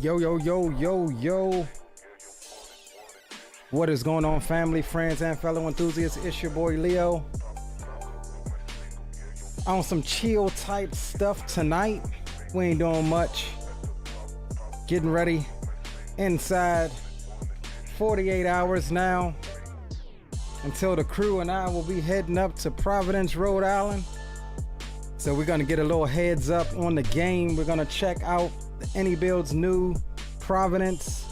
Yo, yo, yo, yo, yo. What is going on, family, friends, and fellow enthusiasts? It's your boy Leo. On some chill type stuff tonight. We ain't doing much. Getting ready inside. 48 hours now until the crew and I will be heading up to Providence, Rhode Island. So we're gonna get a little heads up on the game. We're gonna check out the IniBuilds new Providence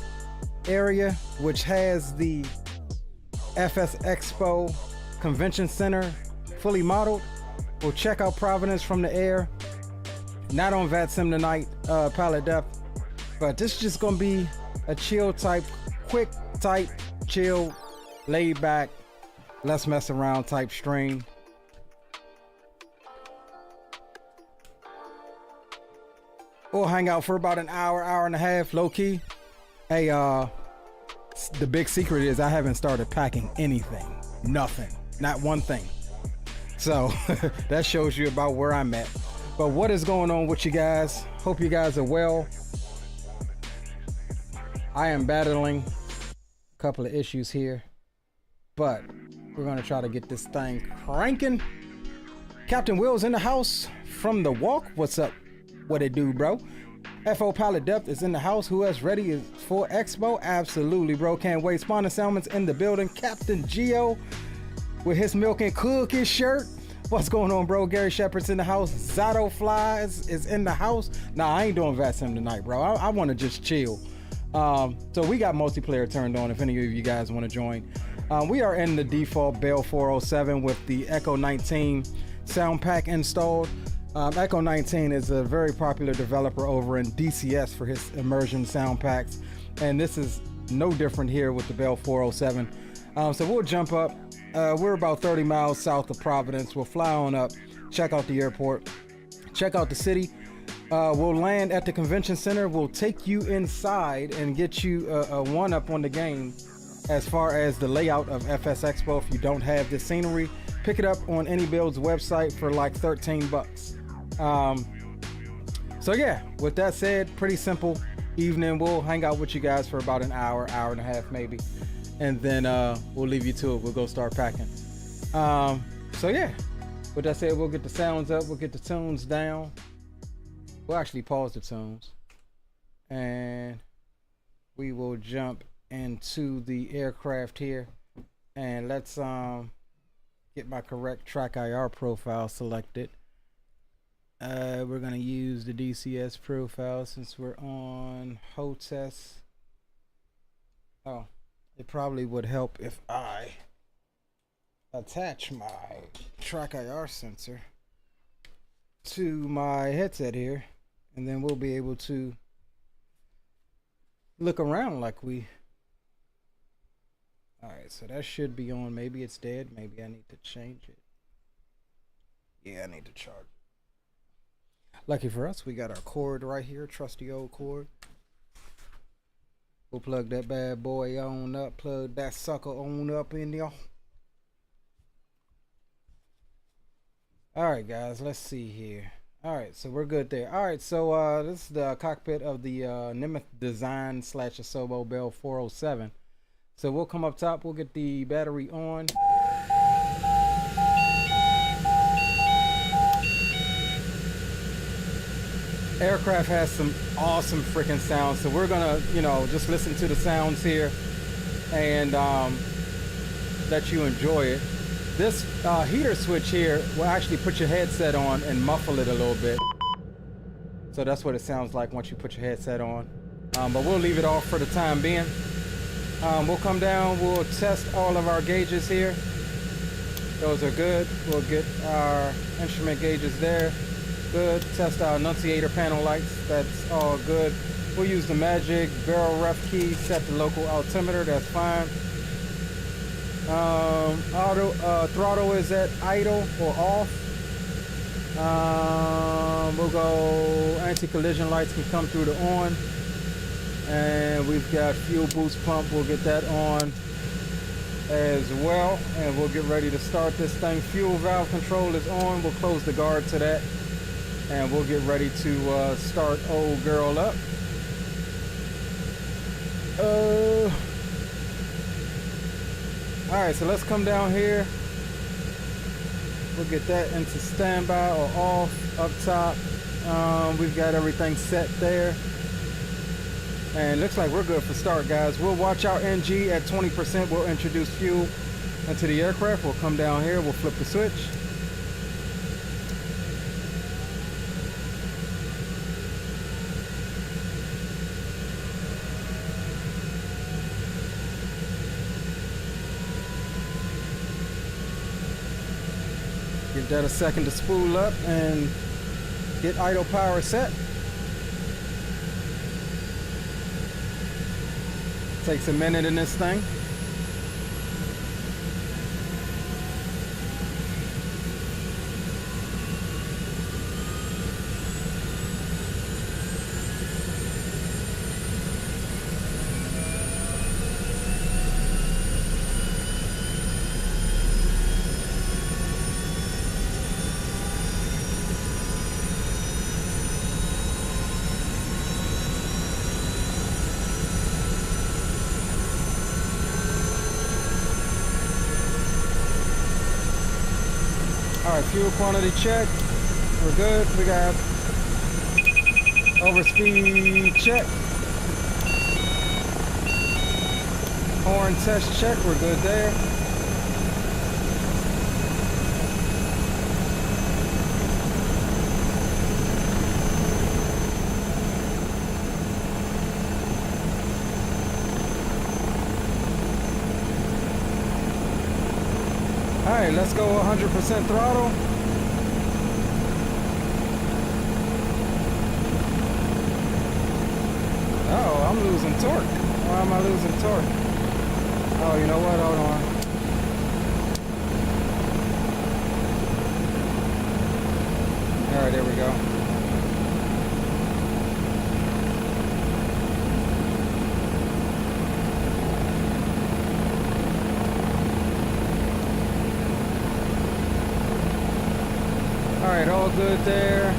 area, which has the FS Expo Convention Center fully modeled. We'll check out Providence from the air. Not on VATSIM tonight, palette depth, but this is just gonna be a chill type, quick type, chill, laid back, let's mess around type stream. We'll hang out for about an hour, hour and a half, low key. Hey, the big secret is I haven't started packing anything, nothing, not one thing. So that shows you about where I'm at. But what is going on with you guys? Hope you guys are well. I am battling a couple of issues here, but we're gonna try to get this thing cranking. Captain Will's in the house from the walk. What's up? What it do, bro? FO Palette Depth is in the house. Who else ready for Expo? Absolutely, bro. Can't wait. Spawn and Salmon's in the building. Captain Geo with his milk and cookies shirt. What's going on, bro? Gary Shepard's in the house. Zato Flies is in the house. Nah, I ain't doing VATSIM tonight, bro. I want to just chill. So we got multiplayer turned on if any of you guys want to join. We are in the default Bell 407 with the Echo 19 sound pack installed. Echo 19 is a very popular developer over in DCS for his immersion sound packs, and this is no different here with the Bell 407. So we'll jump up. We're about 30 miles south of Providence. We'll fly on up, check out the airport, check out the city. We'll land at the convention center. We'll take you inside and get you a one-up on the game as far as the layout of FS Expo. If you don't have the scenery, pick it up on IniBuilds website for like 13 bucks. So yeah, with that said, pretty simple evening. We'll hang out with you guys for about an hour, hour and a half maybe, and then we'll leave you to it. We'll go start packing. So yeah, with that said, we'll get the sounds up, we'll get the tunes down. We'll actually pause the tunes and we will jump into the aircraft here, and let's get my correct track IR profile selected. We're gonna use the DCS profile since we're on HOTS. Oh, it probably would help if I attach my track IR sensor to my headset here, and then we'll be able to look around like we. Alright, so that should be on. Maybe it's dead. Maybe I need to change it. Yeah, I need to charge it. Lucky for us, we got our cord right here, trusty old cord. We'll plug that bad boy on up, plug that sucker on up in there. Alright guys, let's see here. Alright, so we're good there. Alright, so this is the cockpit of the Nemeth Design / Asobo Bell 407. So we'll come up top, we'll get the battery on. Aircraft has some awesome freaking sounds, so we're gonna, you know, just listen to the sounds here and let you enjoy it. This heater switch here will actually put your headset on and muffle it a little bit. So that's what it sounds like once you put your headset on. But we'll leave it off for the time being. We'll come down, we'll test all of our gauges here. Those are good. We'll get our instrument gauges there. Good. Test our annunciator panel lights. That's all good. We'll use the magic barrel ref key, set the local altimeter. That's fine. Throttle is at idle or off. We'll go anti-collision lights can come through the on. And we've got fuel boost pump. We'll get that on as well. And we'll get ready to start this thing. Fuel valve control is on. We'll close the guard to that. And we'll get ready to start old girl up. Alright, so let's come down here. We'll get that into standby or off up top. We've got everything set there. And looks like we're good for start, guys. We'll watch our NG at 20%. We'll introduce fuel into the aircraft. We'll come down here. We'll flip the switch. Give that a second to spool up and get idle power set. Takes a minute in this thing. Alright, fuel quantity check. We're good. We got overspeed check. Horn test check. We're good there. Alright, let's go 100% throttle. Oh, I'm losing torque. Why am I losing torque? Oh, you know what? Hold on. Alright, there we go. Alright, all good there.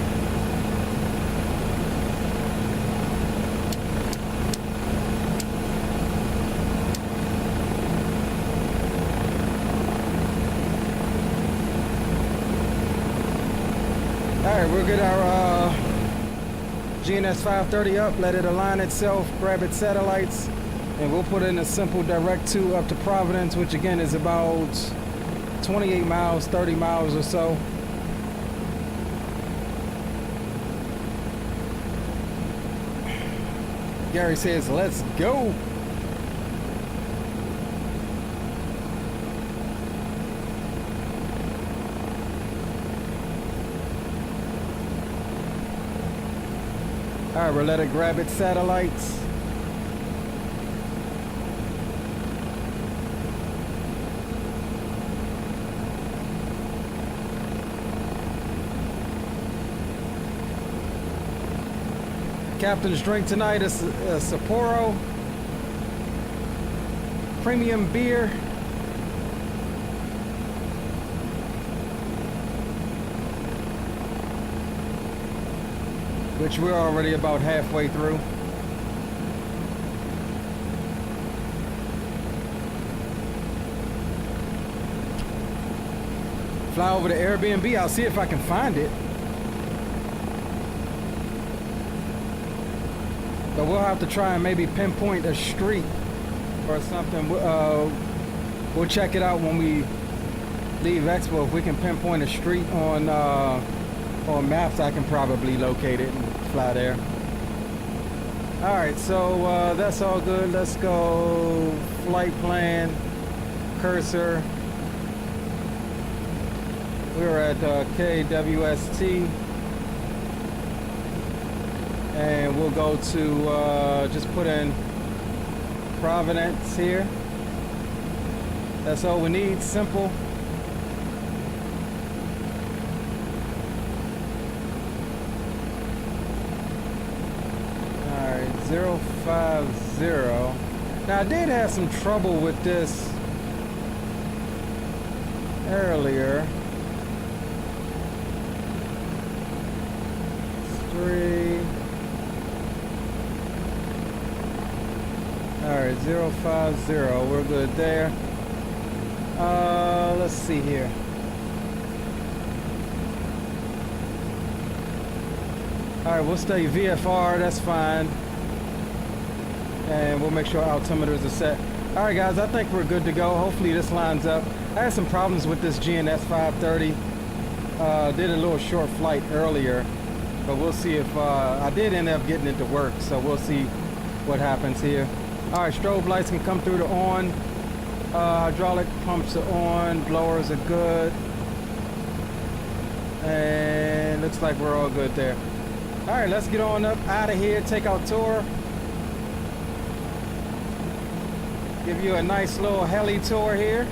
Alright, we'll get our GNS 530 up, let it align itself, grab its satellites, and we'll put in a simple direct 2 up to Providence, which again is about 28 miles, 30 miles or so. Gary says, let's go. All right, we'll let it grab its satellites. Captain's drink tonight is Sapporo premium beer. Which we're already about halfway through. Fly over to Airbnb. I'll see if I can find it. But we'll have to try and maybe pinpoint a street or something. We'll check it out when we leave Expo. If we can pinpoint a street on maps, I can probably locate it and fly there. All right, so that's all good. Let's go flight plan, cursor. We're at KWST. And we'll go to, just put in Providence here. That's all we need, simple. All right, 050. Now I did have some trouble with this earlier. 3. All right, 050, we're good there. Let's see here. All right, we'll stay VFR, that's fine. And we'll make sure our altimeters are set. All right, guys, I think we're good to go. Hopefully this lines up. I had some problems with this GNS 530. Did a little short flight earlier, but we'll see if, I did end up getting it to work, so we'll see what happens here. All right, strobe lights can come through the on. Hydraulic pumps are on, blowers are good. And looks like we're all good there. All right, let's get on up out of here, take our tour. Give you a nice little heli tour here.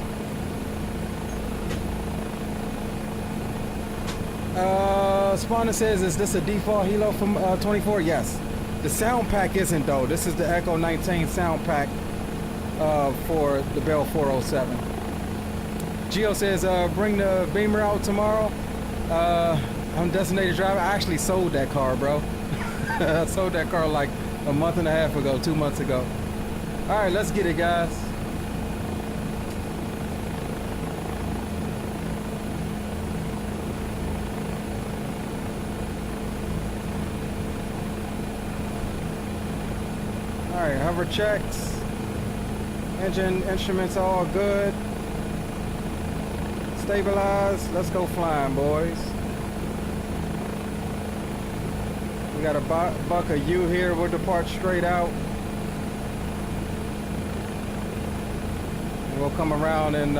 Spawner says, is this a default Helo from 24? Yes. The sound pack isn't though. This is the Echo 19 sound pack for the Bell 407. Gio says, bring the Beamer out tomorrow. I'm designated driver. I actually sold that car, bro. I sold that car like a month and a half ago, 2 months ago. All right, let's get it, guys. All right, hover checks. Engine instruments all good. Stabilize. Let's go flying, boys. We got a buck of U here. We'll depart straight out. And we'll come around and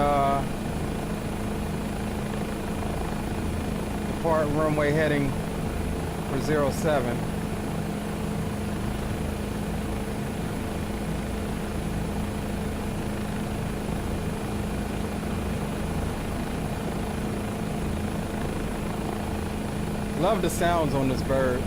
depart runway heading for 07. Love the sounds on this bird.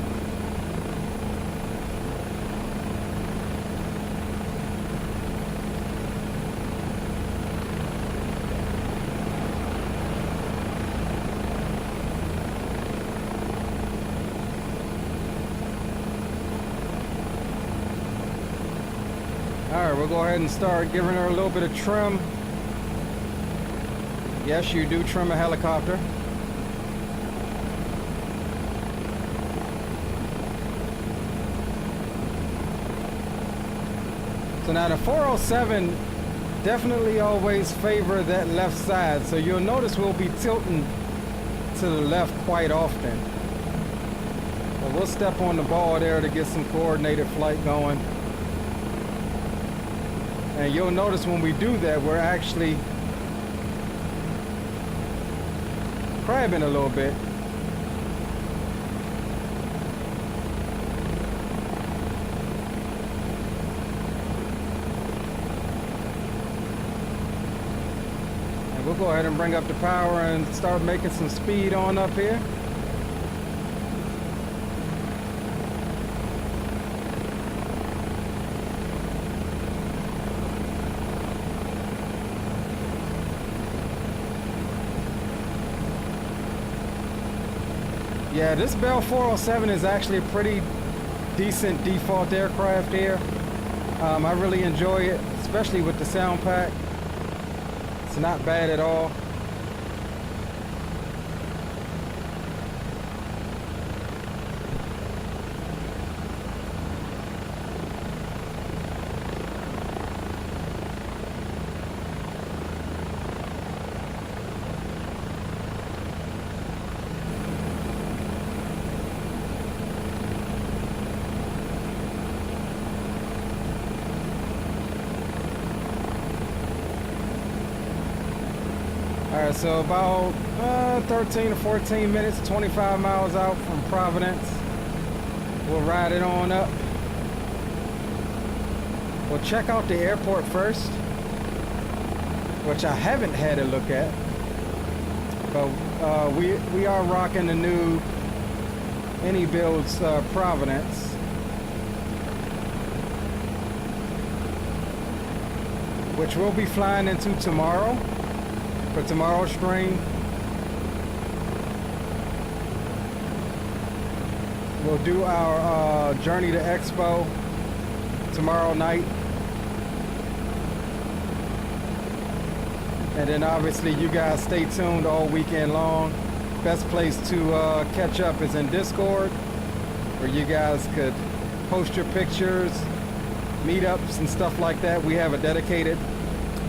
Alright, we'll go ahead and start giving her a little bit of trim. Yes, you do trim a helicopter. So now the 407 definitely always favor that left side. So you'll notice we'll be tilting to the left quite often. So we'll step on the ball there to get some coordinated flight going. And you'll notice when we do that, we're actually crabbing a little bit. We'll go ahead and bring up the power and start making some speed on up here. Yeah, this Bell 407 is actually a pretty decent default aircraft here. I really enjoy it, especially with the sound pack. It's not bad at all. Alright, so about 13 to 14 minutes, 25 miles out from Providence. We'll ride it on up. We'll check out the airport first, which I haven't had a look at. But we are rocking the new IniBuilds Providence. Which we'll be flying into tomorrow. For tomorrow's stream, we'll do our journey to Expo tomorrow night. And then obviously you guys stay tuned all weekend long. Best place to catch up is in Discord, where you guys could post your pictures, meetups and stuff like that. We have a dedicated,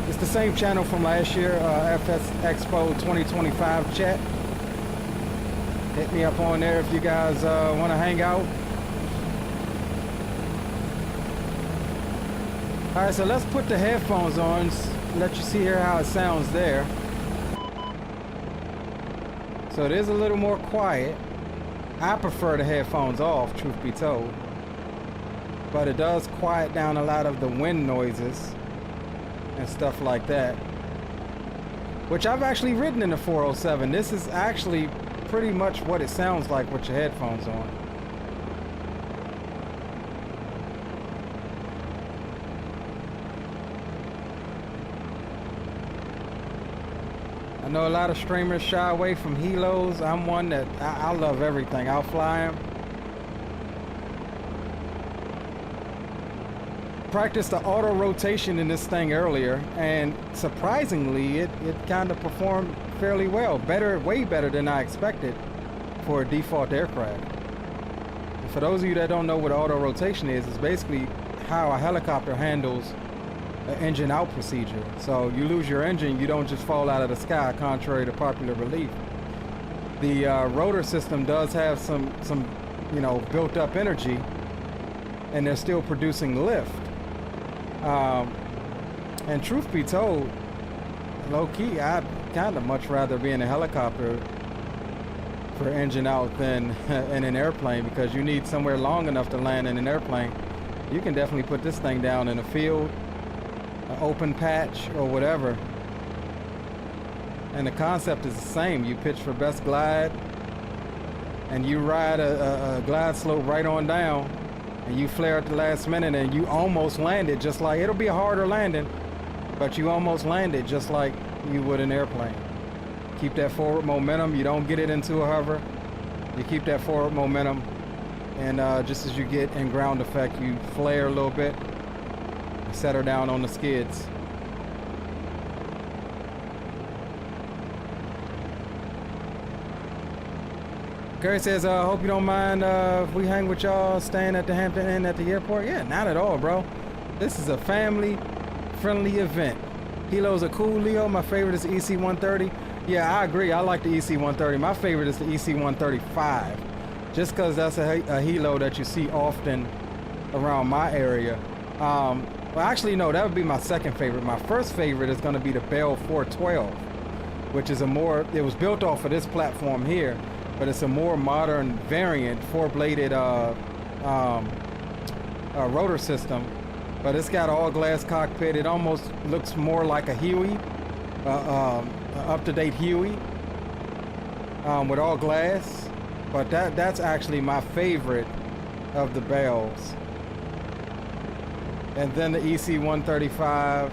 it's the same channel from last year, FS Expo 2025 chat. Hit me up on there if you guys want to hang out. All right, so let's put the headphones on, let you see here how it sounds there. So it is a little more quiet. I prefer the headphones off, truth be told. But it does quiet down a lot of the wind noises and stuff like that. Which I've actually ridden in the 407. This is actually pretty much what it sounds like with your headphones on. I know a lot of streamers shy away from helos. I'm one that I love everything. I'll fly them. Practiced the auto rotation in this thing earlier, and surprisingly, it kind of performed fairly well. Better, way better than I expected for a default aircraft. And for those of you that don't know what auto rotation is, it's basically how a helicopter handles an engine out procedure. So you lose your engine, you don't just fall out of the sky, contrary to popular belief. The rotor system does have some you know, built up energy, and they're still producing lift. And truth be told, low key, I'd kind of much rather be in a helicopter for engine out than in an airplane, because you need somewhere long enough to land in an airplane. You can definitely put this thing down in a field, an open patch, or whatever. And the concept is the same. You pitch for best glide, and you ride a glide slope right on down, and you flare at the last minute, and you almost land it just like, it'll be a harder landing, but you almost land it just like you would an airplane. Keep that forward momentum. You don't get it into a hover. You keep that forward momentum, and just as you get in ground effect, you flare a little bit, set her down on the skids. Gary says, hope you don't mind if we hang with y'all staying at the Hampton Inn at the airport. Yeah, not at all, bro. This is a family-friendly event. Helo's a cool Leo. My favorite is the EC130. Yeah, I agree. I like the EC130. My favorite is the EC135. Just because that's a helo that you see often around my area. Well, actually, no, that would be my second favorite. My first favorite is going to be the Bell 412, which is a more, it was built off of this platform here, but it's a more modern variant, four-bladed rotor system. But it's got all glass cockpit. It almost looks more like a Huey, up-to-date Huey, with all glass. But that's actually my favorite of the Bells. And then the EC135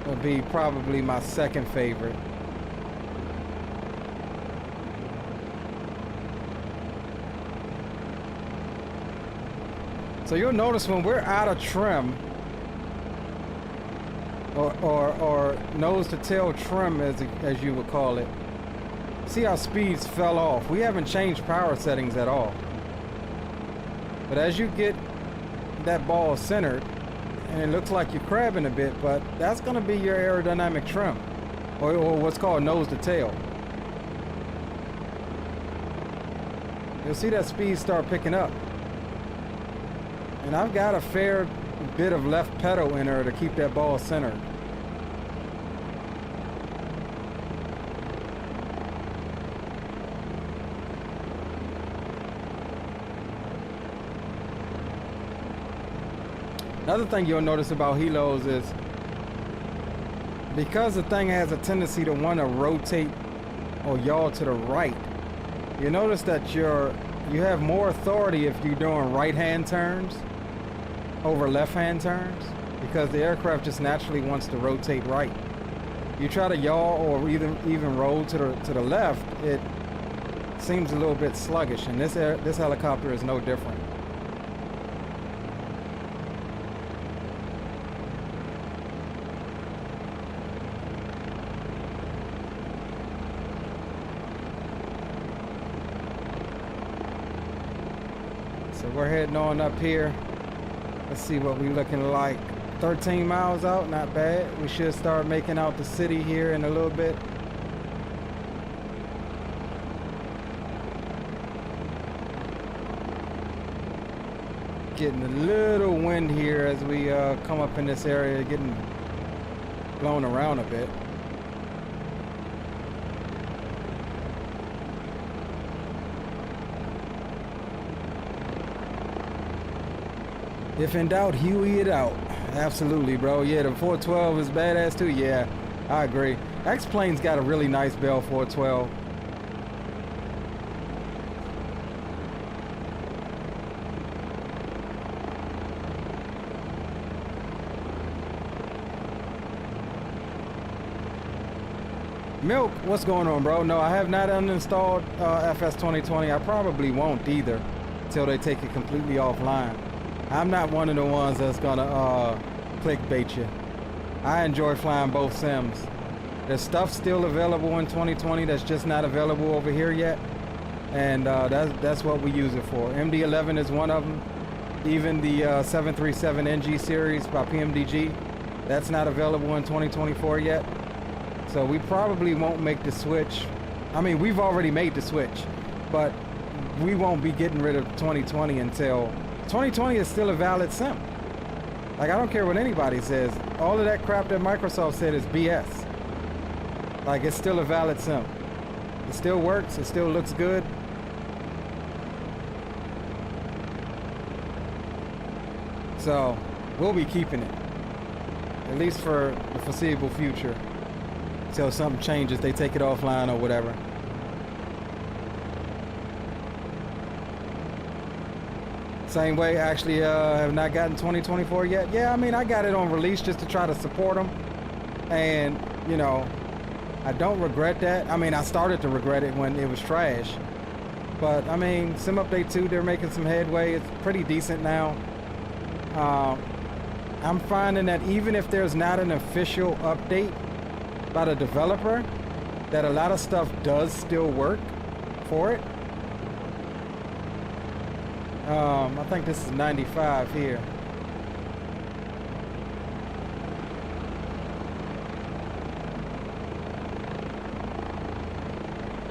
would be probably my second favorite. So you'll notice when we're out of trim, or nose to tail trim as you would call it, see how speeds fell off. We haven't changed power settings at all. But as you get that ball centered, and it looks like you're crabbing a bit, but that's going to be your aerodynamic trim, or what's called nose to tail. You'll see that speed start picking up. And I've got a fair bit of left pedal in her to keep that ball centered. Another thing you'll notice about helos is because the thing has a tendency to want to rotate or yaw to the right, you notice that you have more authority if you're doing right-hand turns over left-hand turns, because the aircraft just naturally wants to rotate right. You try to yaw or even roll to the left, it seems a little bit sluggish, and this helicopter is no different. So we're heading on up here. Let's see what we're looking like. 13 miles out, not bad. We should start making out the city here in a little bit. Getting a little wind here as we come up in this area, getting blown around a bit. If in doubt, Huey it out. Absolutely, bro. Yeah, the 412 is badass too. Yeah, I agree. X-Plane's got a really nice Bell 412. Milk, what's going on, bro? No, I have not uninstalled FS2020. I probably won't either until they take it completely offline. I'm not one of the ones that's gonna clickbait you. I enjoy flying both sims. There's stuff still available in 2020 that's just not available over here yet, and that's what we use it for. MD11 is one of them. Even the 737NG series by PMDG, that's not available in 2024 yet. So we probably won't make the switch. I mean, we've already made the switch, but we won't be getting rid of 2020 until 2020 is still a valid sim. Like, I don't care what anybody says. All of that crap that Microsoft said is BS. Like, it's still a valid sim. It still works. It still looks good. So we'll be keeping it, at least for the foreseeable future. Till something changes, they take it offline or whatever. Same way, actually, have not gotten 2024 yet. Yeah, I mean, I got it on release just to try to support them. And, you know, I don't regret that. I mean, I started to regret it when it was trash. But, I mean, Sim Update 2, they're making some headway. It's pretty decent now. I'm finding that even if there's not an official update by the developer, that a lot of stuff does still work for it. I think this is 95 here.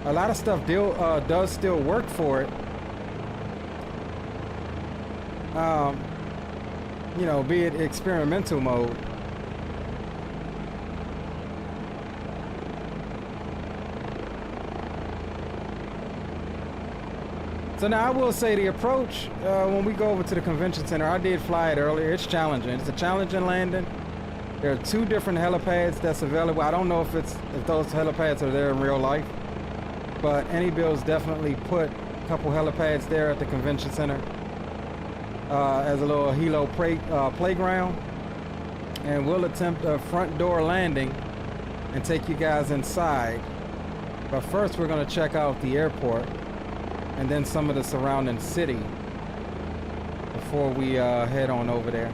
A lot of stuff does still work for it. You know, be it experimental mode. So now I will say the approach, when we go over to the convention center, I did fly it earlier. It's challenging. It's a challenging landing. There are 2 different helipads that's available. I don't know if those helipads are there in real life, but IniBuilds definitely put a couple helipads there at the convention center as a little helo playground. And we'll attempt a front door landing and take you guys inside. But first we're gonna check out the airport and then some of the surrounding city before we head on over there.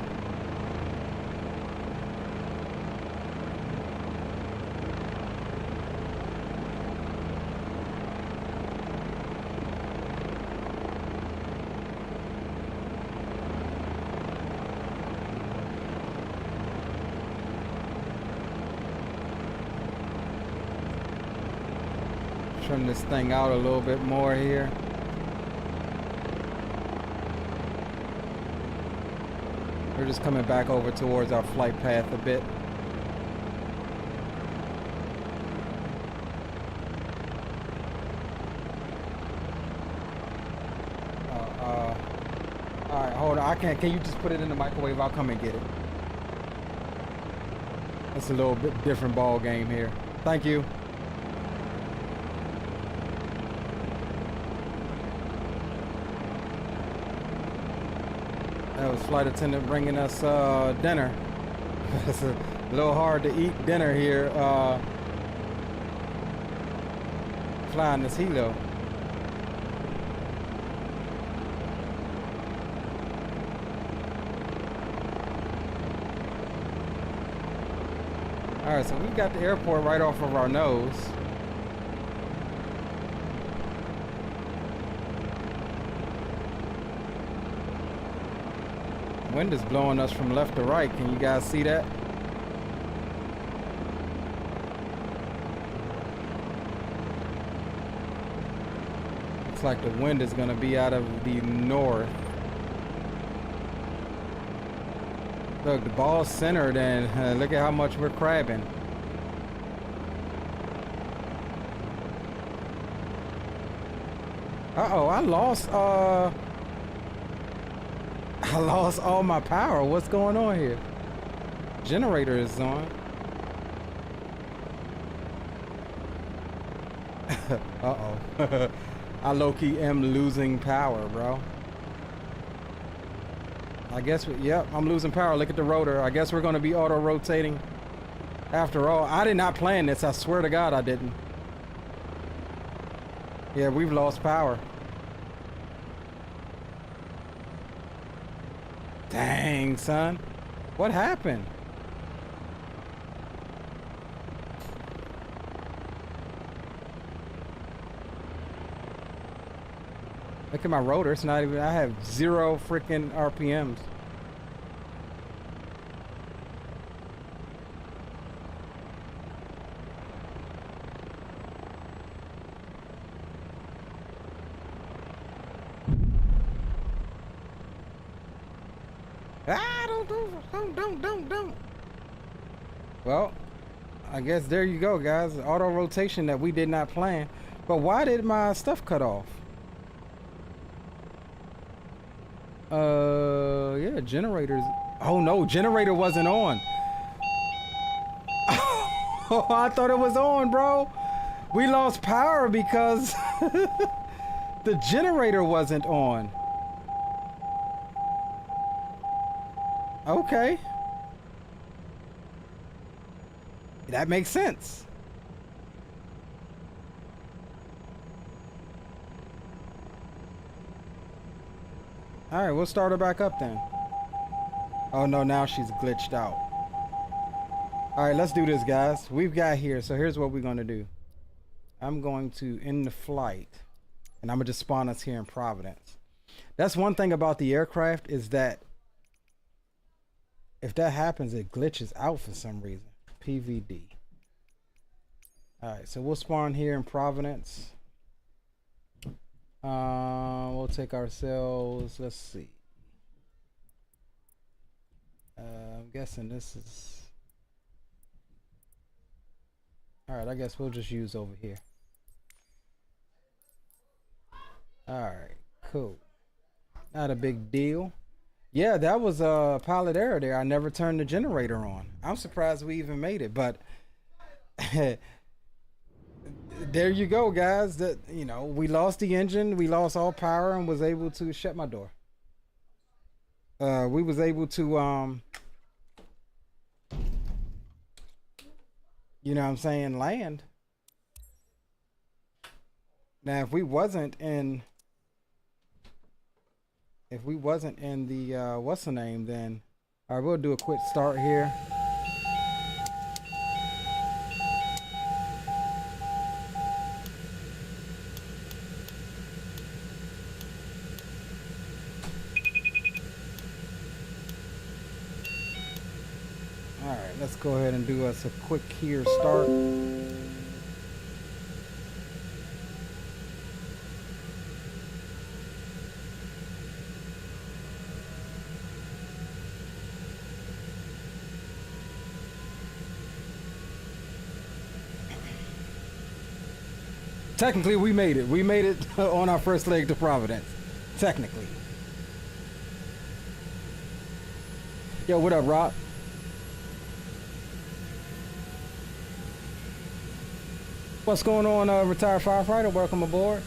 Trim this thing out a little bit more here. We're just coming back over towards our flight path a bit. Alright, hold on. Can you just put it in the microwave? I'll come and get it. It's a little bit different ball game here. Thank you. That was flight attendant bringing us dinner. It's a little hard to eat dinner here flying this helo. Alright, so we got the airport right off of our nose. Wind is blowing us from left to right. Can you guys see that? Looks like the wind is going to be out of the north. Look, the ball's centered, and look at how much we're crabbing. Uh-oh, I lost all my power. What's going on here? Generator is on. Uh-oh. I low-key am losing power, bro. I guess, yep, I'm losing power. Look at the rotor. I guess we're going to be auto-rotating. After all, I did not plan this. I swear to God I didn't. Yeah, we've lost power. Dang, son. What happened? Look at my rotor. It's not even, I have 0 freaking RPMs. Ah, don't. Well, I guess there you go, guys. Auto rotation that we did not plan. But why did my stuff cut off? Yeah, generators. Oh no, generator wasn't on. Oh, I thought it was on, bro. We lost power because the generator wasn't on. Okay. That makes sense. All right, we'll start her back up then. Oh no, now she's glitched out. All right, let's do this, guys. We've got here, so here's what we're gonna do. I'm going to end the flight, and I'm gonna just spawn us here in Providence. That's one thing about the aircraft is that if that happens, it glitches out for some reason. PVD. All right, so we'll spawn here in Providence. We'll take ourselves, let's see. I'm guessing this is, all right, I guess we'll just use over here. All right, cool. Not a big deal. Yeah, that was a pilot error there. I never turned the generator on. I'm surprised we even made it, but there you go, guys. That, you know, we lost the engine, we lost all power, and was able to shut my door. We was able to you know what I'm saying, land. Now if we wasn't in the what's the name, then all right, we'll do a quick start here. Let's go ahead and do us a quick here start. Technically, we made it. We made it on our first leg to Providence. Technically. Yo, what up, Rob? What's going on, retired firefighter? Welcome aboard.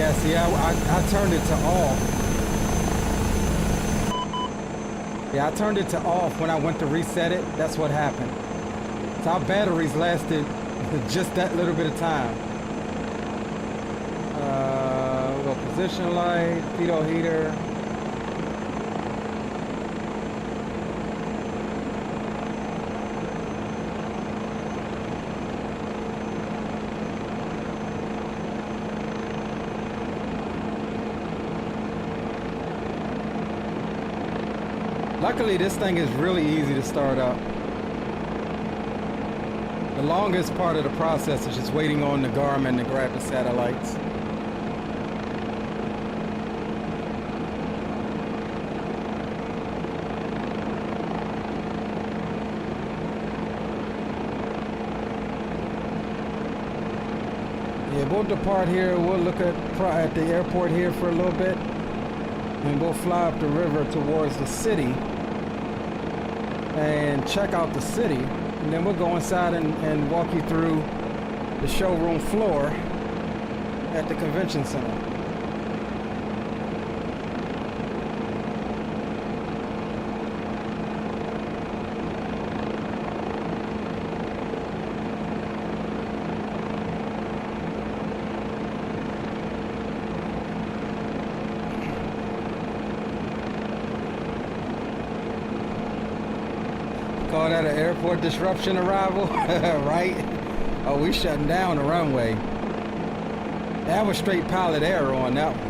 Yeah, see, I turned it to off. Yeah, I turned it to off when I went to reset it. That's what happened. So our batteries lasted just that little bit of time. We'll go position light, pitot heater. Luckily, this thing is really easy to start up. The longest part of the process is just waiting on the Garmin to grab the satellites. Yeah, we'll depart here. We'll look at the airport here for a little bit. And we'll fly up the river towards the city and check out the city. And then we'll go inside and walk you through the showroom floor at the convention center. Call that an airport disruption arrival, right? Oh, we shutting down the runway. That was straight pilot error on that one.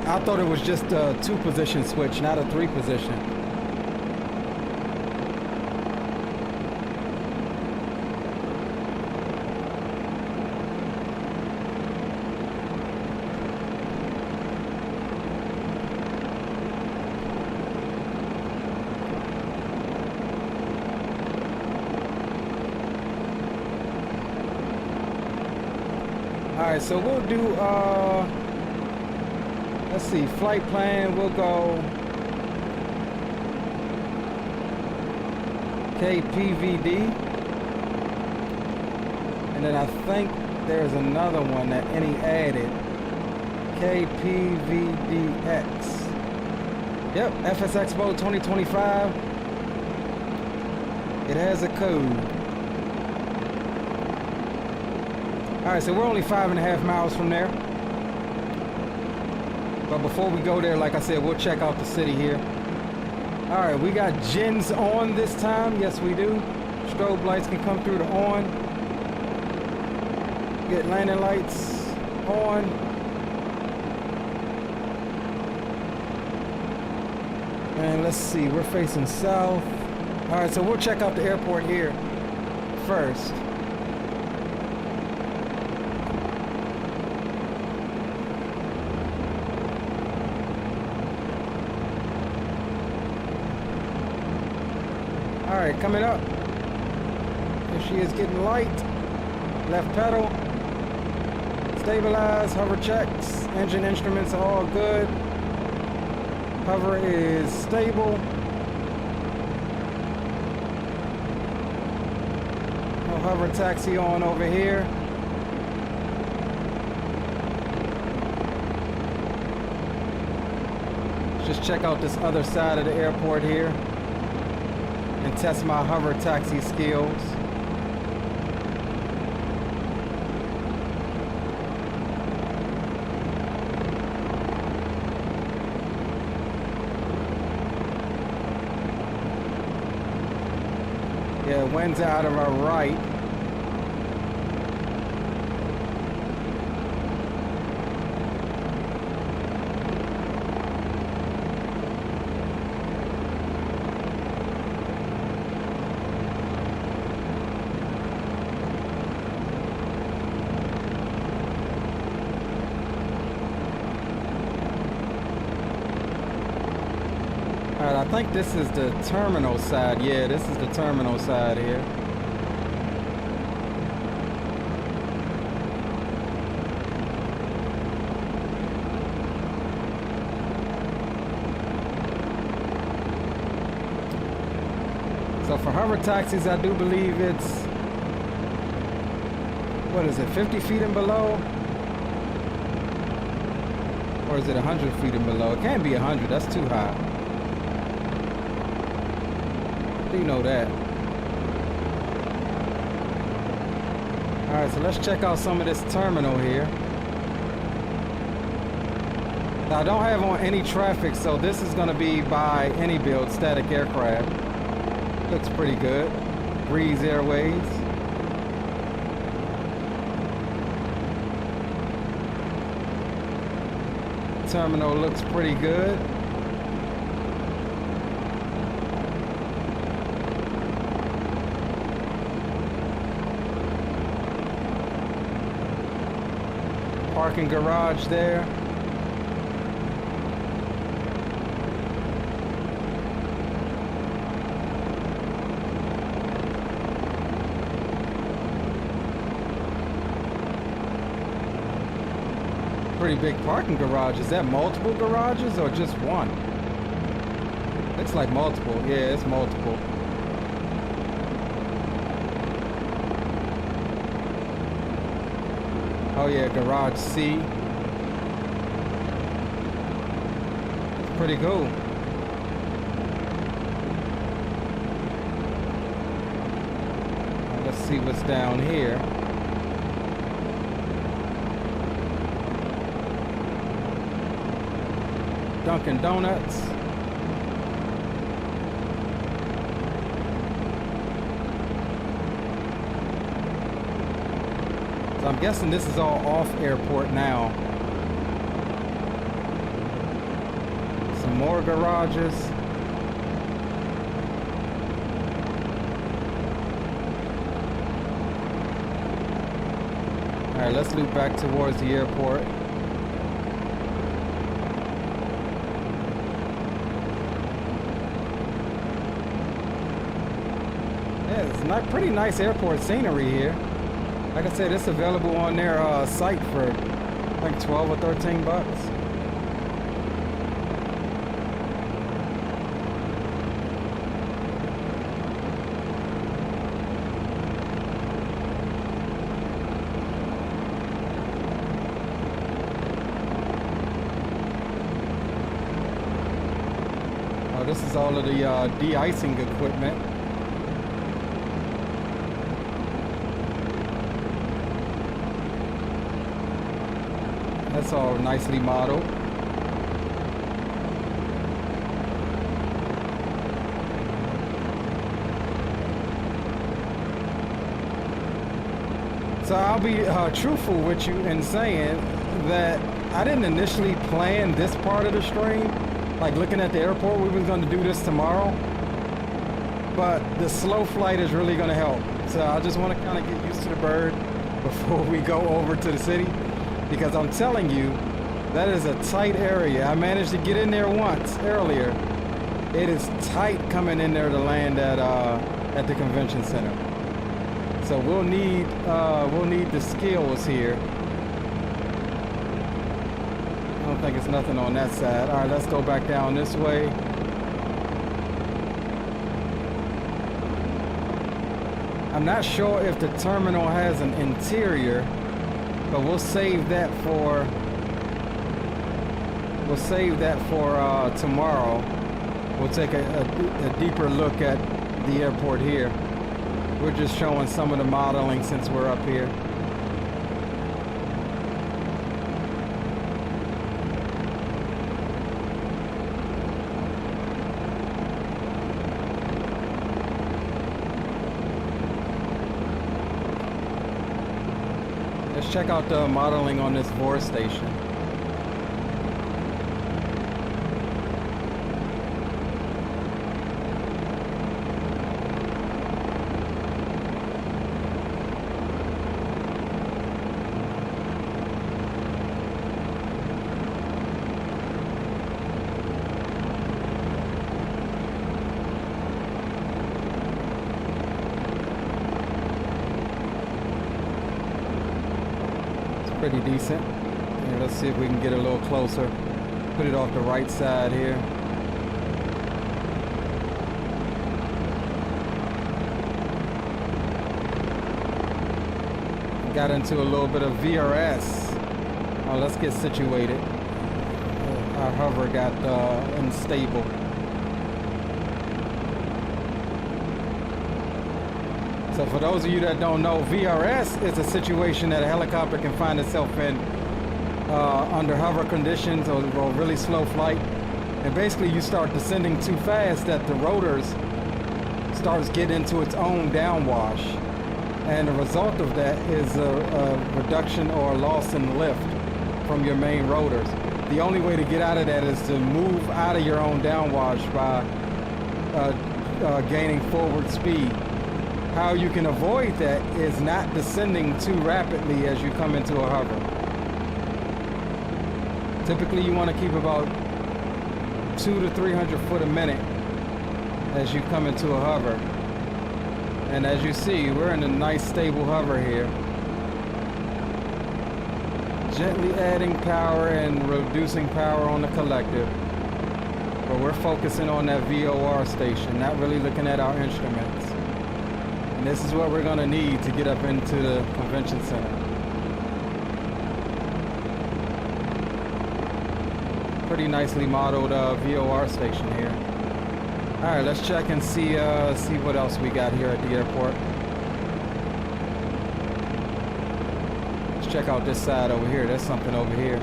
I thought it was just a 2-position switch, not a 3-position. Alright, so we'll do, let's see, flight plan, we'll go KPVD. And then I think there's another one that Any added, KPVDX. Yep, FS Expo 2025. It has a code. Alright, so we're only 5.5 miles from there. But before we go there, like I said, we'll check out the city here. Alright, we got gens on this time. Yes, we do. Strobe lights can come through the on. Get landing lights on. And let's see, we're facing south. Alright, so we'll check out the airport here first. Alright, coming up. Here she is getting light. Left pedal. Stabilize, hover checks. Engine instruments are all good. Hover is stable. No hover taxi on over here. Let's just check out this other side of the airport here and test my hover taxi skills. Yeah, wind's out of our right. Alright, I think this is the terminal side. Yeah, this is the terminal side here. So for hover taxis, I do believe it's what is it, 50 feet and below? Or is it 100 feet and below? It can't be 100, that's too high. Do you know that? Alright, so let's check out some of this terminal here. Now, I don't have on any traffic, so this is going to be by IniBuilds static aircraft. Looks pretty good. Breeze Airways. Terminal looks pretty good. Parking garage there. Pretty big parking garage. Is that multiple garages or just one? Looks like multiple. Yeah, it's multiple. Oh yeah, garage C. It's pretty cool. Let's see what's down here. Dunkin' Donuts. So I'm guessing this is all off airport now. Some more garages. All right, let's loop back towards the airport. It's not pretty nice airport scenery here. Like I said, it's available on their site for like 12 or 13 bucks. Oh, this is all of the de-icing equipment. That's all nicely modeled. So I'll be truthful with you in saying that I didn't initially plan this part of the stream. Like looking at the airport, we was going to do this tomorrow. But the slow flight is really going to help. So I just want to kind of get used to the bird before we go over to the city. Because I'm telling you, that is a tight area. I managed to get in there once earlier. It is tight coming in there to land at the convention center. So we'll need the skills here. I don't think it's nothing on that side. All right, let's go back down this way. I'm not sure if the terminal has an interior. But we'll save that for tomorrow. We'll take a deeper look at the airport here. We're just showing some of the modeling since we're up here. Check out the modeling on this VOR station. Pretty decent. Yeah, let's see if we can get a little closer. Put it off the right side here. got into a little bit of VRS. Oh, let's get situated. Our hover got unstable. So for those of you that don't know, VRS is a situation that a helicopter can find itself in under hover conditions or really slow flight. And basically you start descending too fast that the rotors starts getting into its own downwash. And the result of that is a reduction or loss in lift from your main rotors. The only way to get out of that is to move out of your own downwash by gaining forward speed. How you can avoid that is not descending too rapidly as you come into a hover. Typically you want to keep about 200 to 300 foot a minute as you come into a hover. And as you see, we're in a nice stable hover here. Gently adding power and reducing power on the collective. But we're focusing on that VOR station, not really looking at our instruments. And this is what we're going to need to get up into the convention center. Pretty nicely modeled VOR station here. All right, let's check and see what else we got here at the airport. Let's check out this side over here. There's something over here.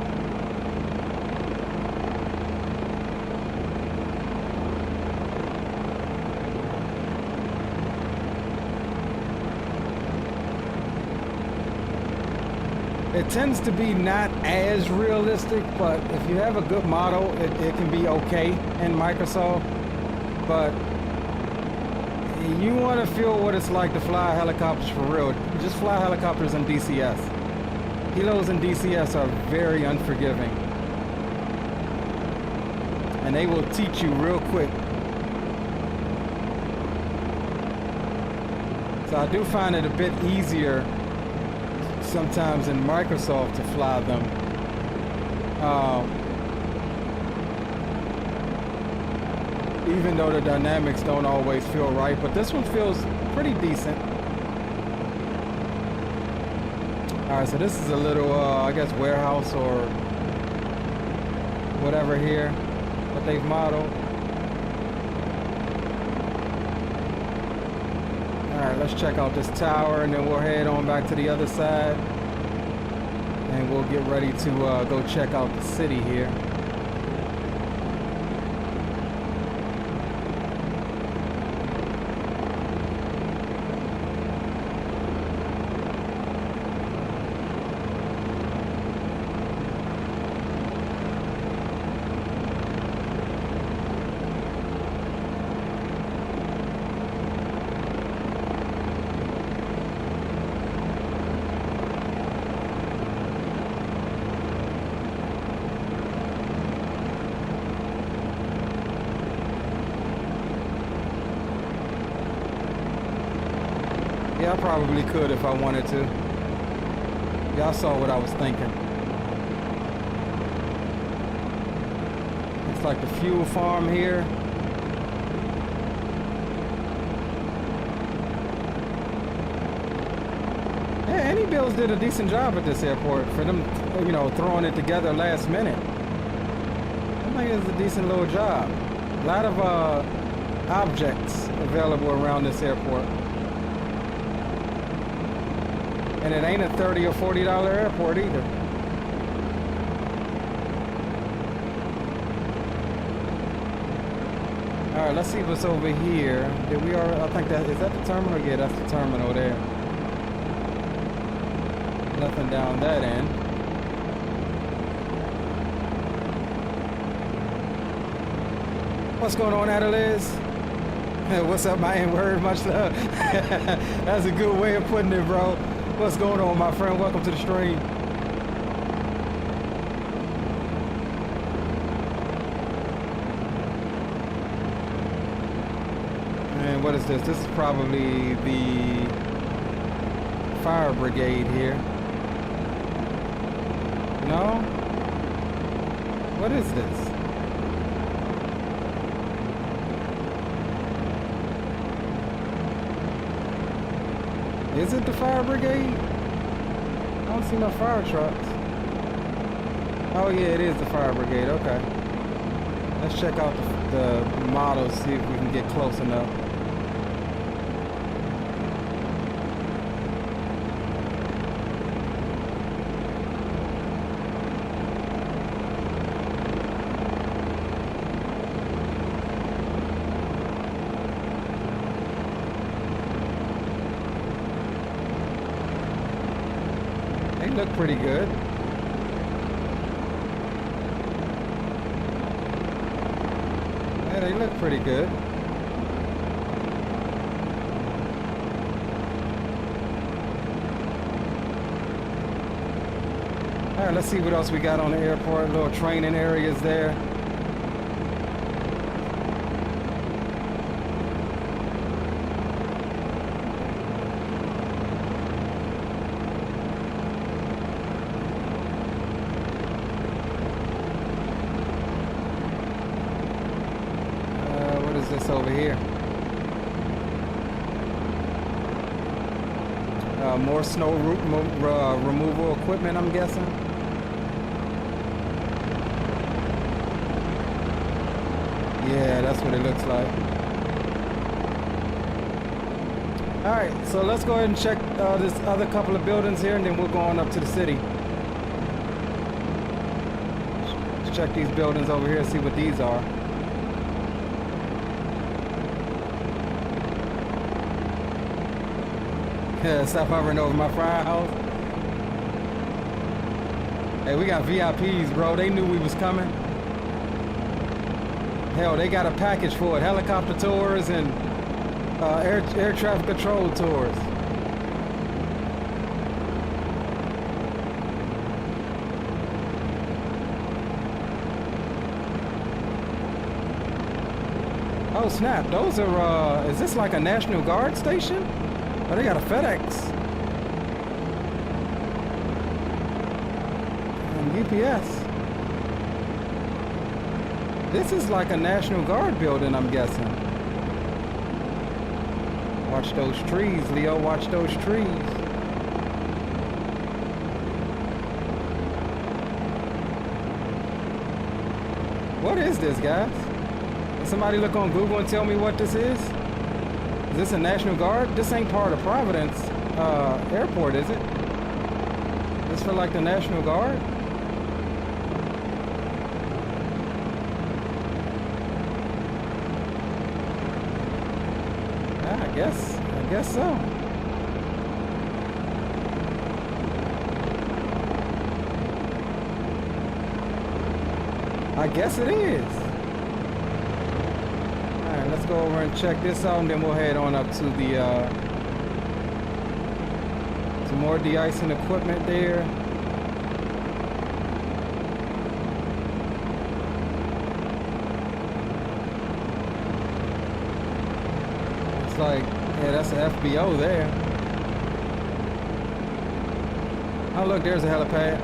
It tends to be not as realistic, but if you have a good model, it can be okay in Microsoft. But you want to feel what it's like to fly helicopters for real. Just fly helicopters in DCS. Helos in DCS are very unforgiving. And they will teach you real quick. So I do find it a bit easier sometimes in Microsoft to fly them. Even though the dynamics don't always feel right, but this one feels pretty decent. Alright, so this is a little, I guess, warehouse or whatever here that they've modeled. Alright, let's check out this tower and then we'll head on back to the other side. And we'll get ready to go check out the city here. Yeah, I probably could if I wanted to. Y'all saw what I was thinking. It's like the fuel farm here. Yeah, IniBuilds did a decent job at this airport for them, you know, throwing it together last minute. I think it's a decent little job. A lot of objects available around this airport. And it ain't a $30 or $40 airport either. All right, let's see what's over here. Did we already, I think that, is that the terminal? Yeah, that's the terminal there. Nothing down that end. What's going on, Adeliz? What's up, my N-word? Much love. That's a good way of putting it, bro. What's going on, my friend? Welcome to the stream. And what is this? This is probably the fire brigade here. No? What is this? Is it the fire brigade? don't see no fire trucks. Oh yeah, it is the fire brigade. Okay. Let's check out the models, see if we can get close enough. They look pretty good. Yeah, they look pretty good. All right, let's see what else we got on the airport. Little training areas there. Over here. More snow removal equipment, I'm guessing. Yeah, that's what it looks like. Alright, so let's go ahead and check this other couple of buildings here, and then we'll go on up to the city. Let's check these buildings over here and see what these are. Stop hovering over my firehouse. Hey, we got VIPs, bro. They knew we was coming. Hell, they got a package for it. Helicopter tours and air traffic control tours. Oh snap, those are, is this like a National Guard station? Oh, they got a FedEx. And UPS. This is like a National Guard building, I'm guessing. Watch those trees, Leo, watch those trees. What is this, guys? Can somebody look on Google and tell me what this is? Is this a National Guard? This ain't part of Providence airport, is it? This for like the National Guard? Yeah, I guess so. I guess it is. Alright, let's go over and check this out, and then we'll head on up to the some more de-icing equipment there. It's like, yeah, that's an FBO there. Oh look, there's a helipad.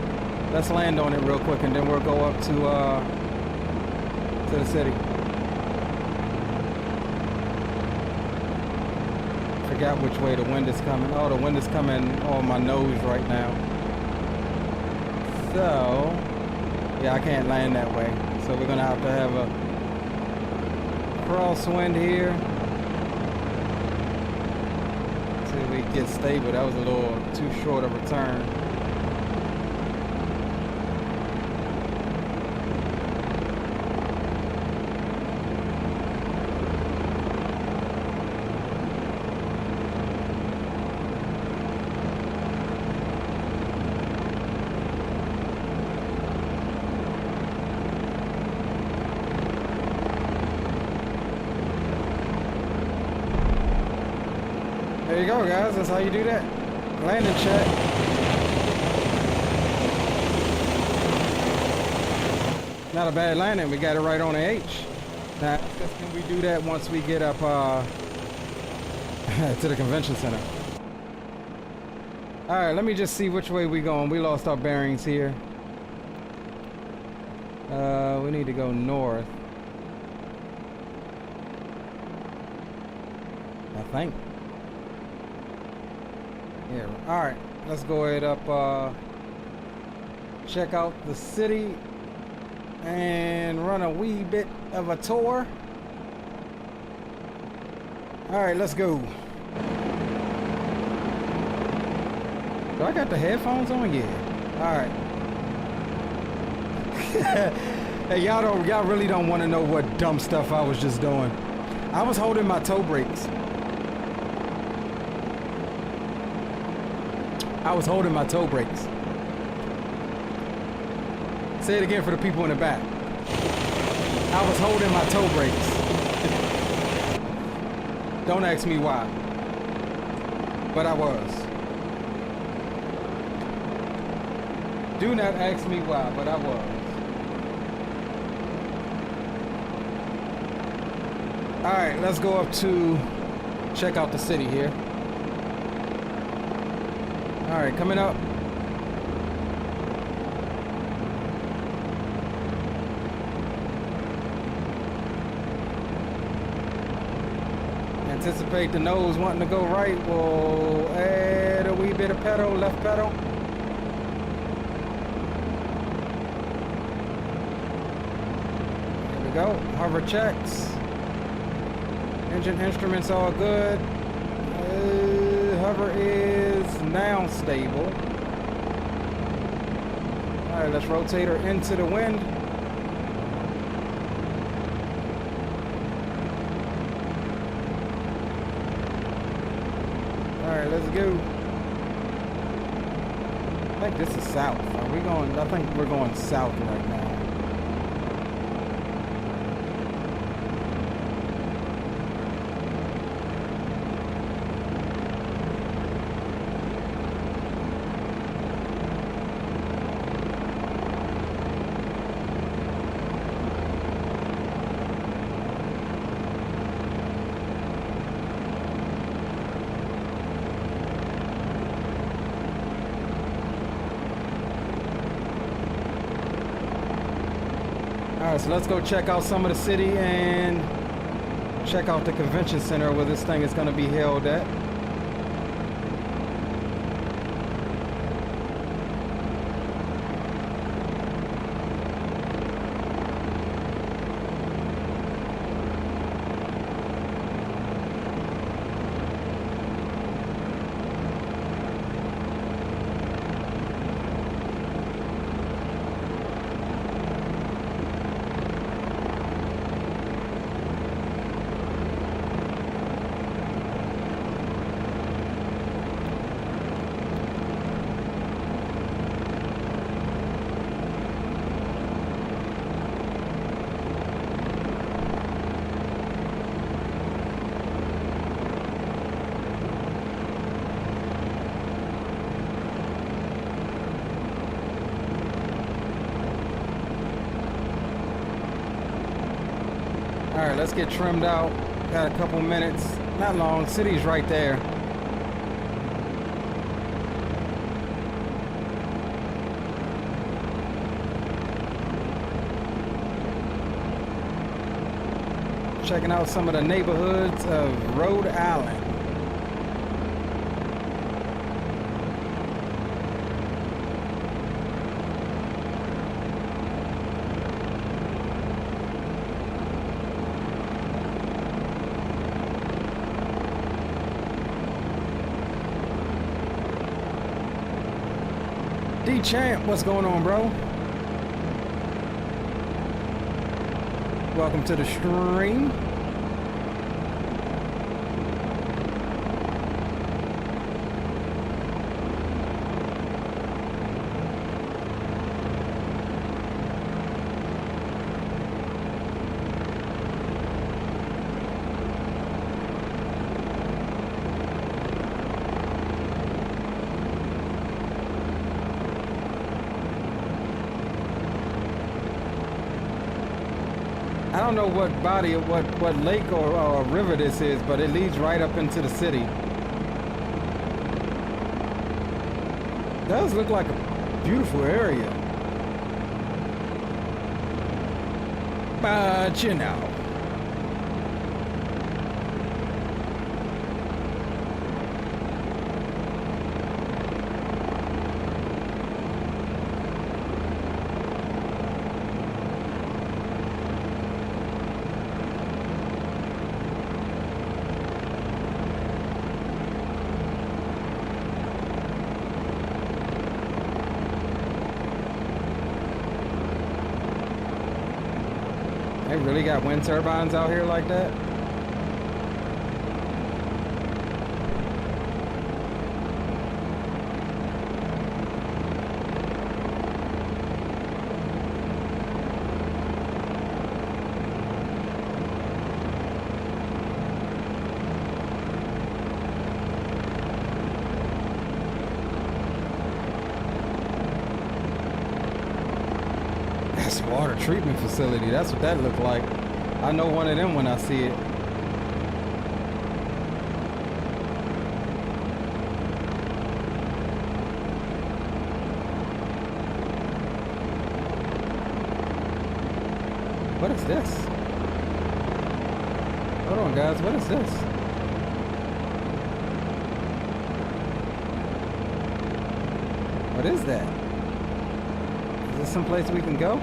Let's land on it real quick, and then we'll go up to the city. Forgot which way the wind is coming. Oh, the wind is coming on my nose right now. So, yeah, I can't land that way. So we're gonna have to have a crosswind here. See if we can get stable. That was a little too short of a turn. There you go, guys. That's how you do that. Landing check. Not a bad landing. We got it right on the H. Now, can we do that once we get up to the convention center? All right, let me just see which way we going. We lost our bearings here. We need to go north, I think. Yeah, all right. let's go ahead up, check out the city and run a wee bit of a tour. All right, let's go. Do I got the headphones on? Yeah. All right. Hey, y'all really don't want to know what dumb stuff I was just doing. I was holding my toe brakes. I was holding my toe brakes. Say it again for the people in the back. I was holding my toe brakes. Don't ask me why, but I was. Do not ask me why, but I was. All right, let's go up to check out the city here. All right, coming up. Anticipate the nose wanting to go right. We'll add a wee bit of pedal, left pedal. There we go. Hover checks. Engine instruments all good. Hover is now stable. All right, let's rotate her into the wind. All right, let's go. I think this is south. Are we going? I think we're going south right now. Alright, so let's go check out some of the city and check out the convention center where this thing is going to be held at. Alright, let's get trimmed out. Got a couple minutes. Not long. City's right there. Checking out some of the neighborhoods of Rhode Island. D-Champ, what's going on, bro? Welcome to the stream. I don't know what body, what lake or river this is, but it leads right up into the city. It does look like a beautiful area. But you know. They really got wind turbines out here like that? Water treatment facility, that's what that looked like. I know one of them when I see it. What is this? Hold on guys, what is this? What is that? Is this someplace we can go?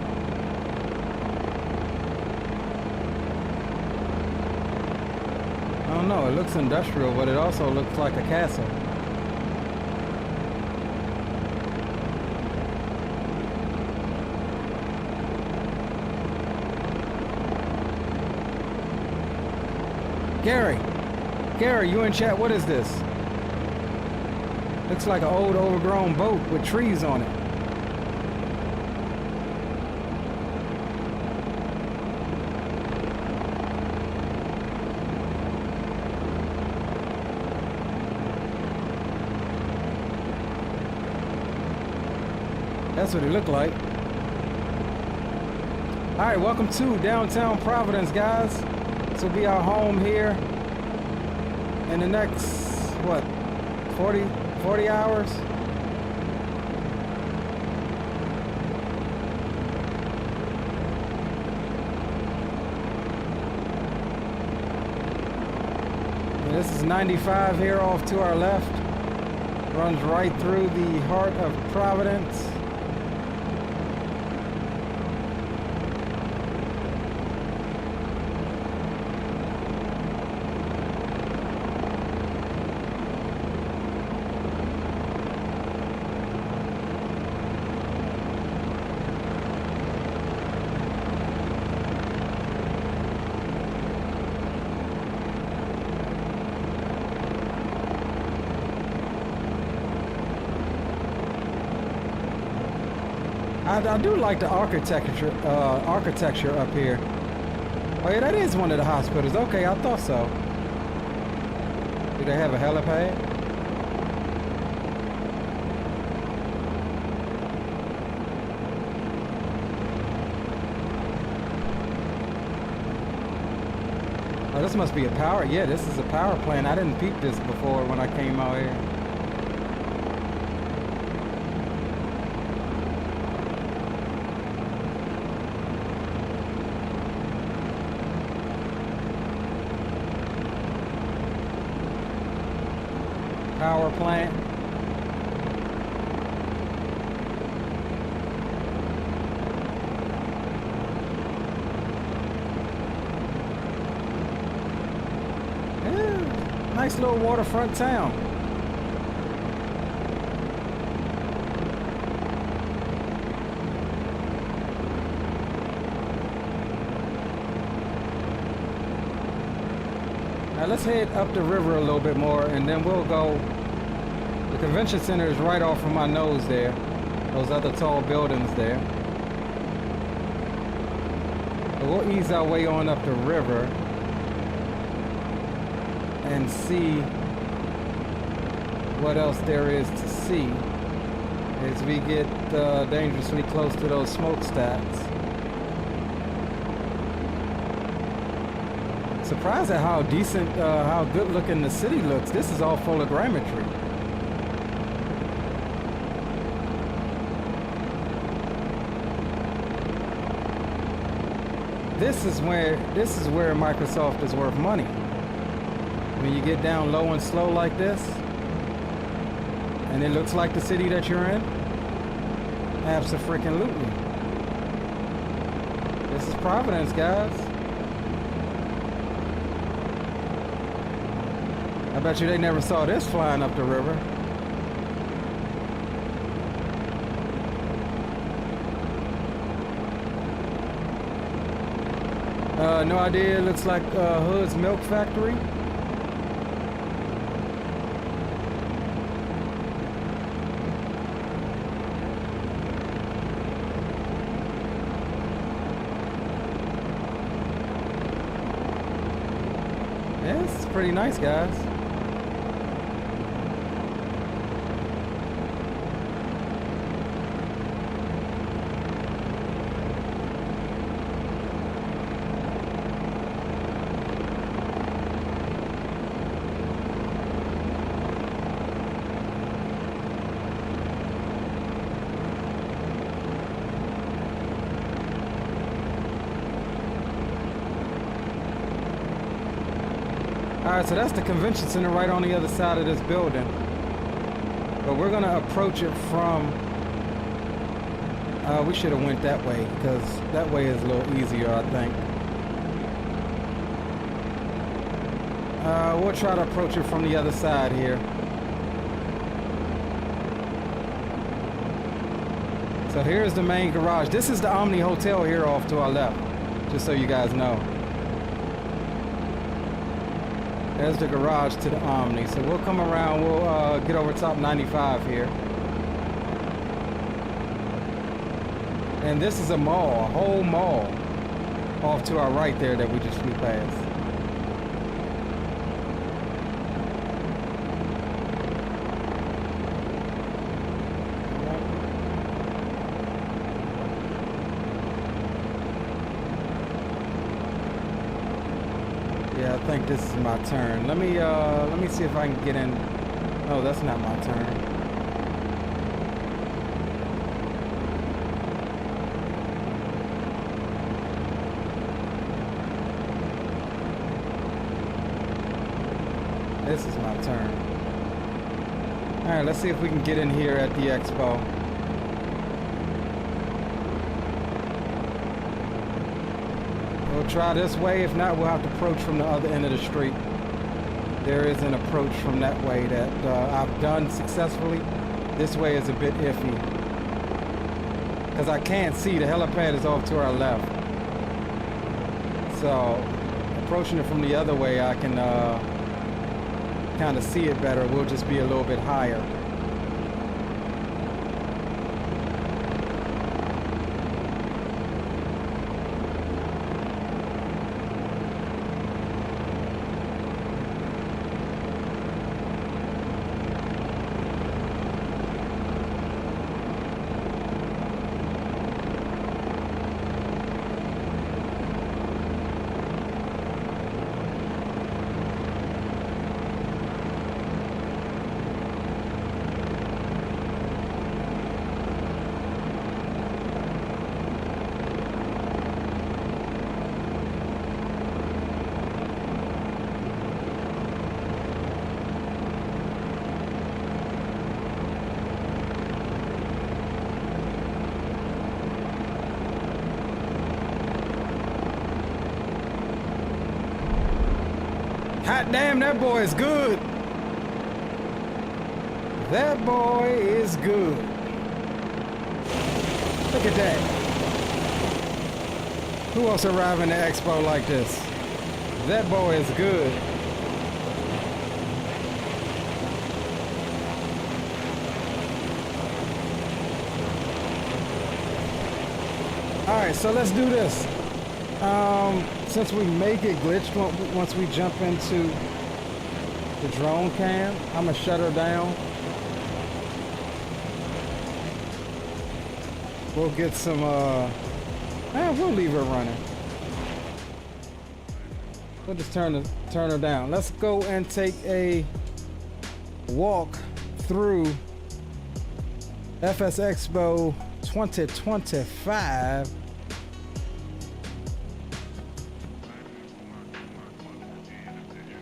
I don't know, it looks industrial, but it also looks like a castle. Gary, you in chat, what is this? Looks like an old overgrown boat with trees on it. That's what it looked like. All right, welcome to downtown Providence, guys. This will be our home here in the next, what, 40 hours? And this is 95 here off to our left. Runs right through the heart of Providence. I do like the architecture up here. Oh yeah, that is one of the hospitals. Okay, I thought so. Do they have a helipad? Oh, this must be a power. Yeah, this is a power plant. I didn't peep this before when I came out here. Power plant. Yeah, nice little waterfront town. Now let's head up the river a little bit more and then we'll go. The convention center is right off of my nose there. Those other tall buildings there. So we'll ease our way on up the river and see what else there is to see as we get dangerously close to those smokestacks. Surprised at how decent, how good looking the city looks. This is all photogrammetry. This is where Microsoft is worth money. When you get down low and slow like this, and it looks like the city that you're in, abso-freaking-lutely. This is Providence, guys. I bet you they never saw this flying up the river. No idea. Looks like Hood's Milk Factory. Yeah, it's pretty nice, guys. Alright, so that's the convention center right on the other side of this building. But we're gonna approach it from... we should have went that way, because that way is a little easier, I think. We'll try to approach it from the other side here. So here's the main garage. This is the Omni Hotel here off to our left, just so you guys know. There's the garage to the Omni. So we'll come around, we'll get over top 95 here. And this is a mall, a whole mall off to our right there that we just flew past. Yeah, I think this is my turn. Let me see if I can get in. Oh, that's not my turn. This is my turn. All right, let's see if we can get in here at the expo. We'll try this way. If not, we'll have to approach from the other end of the street. There is an approach from that way that I've done successfully. This way is a bit iffy, because I can't see. The helipad is off to our left. So approaching it from the other way, I can kind of see it better. We'll just be a little bit higher. Hot damn, that boy is good. That boy is good. Look at that. Who else arriving to Expo like this? That boy is good. All right, so let's do this. Since we may get glitched once we jump into the drone cam, I'm gonna shut her down. We'll get some, we'll leave her running. We'll just turn her down. Let's go and take a walk through FS Expo 2025.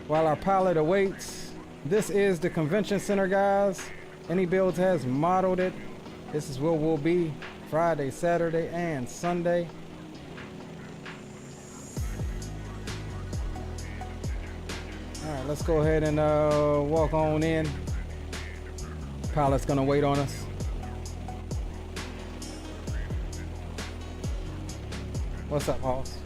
While our pilot awaits, this is the convention center, guys. IniBuilds has modeled it. This is where we'll be Friday, Saturday, and Sunday. All right, let's go ahead and walk on in. Pilot's gonna wait on us. What's up, Hoss?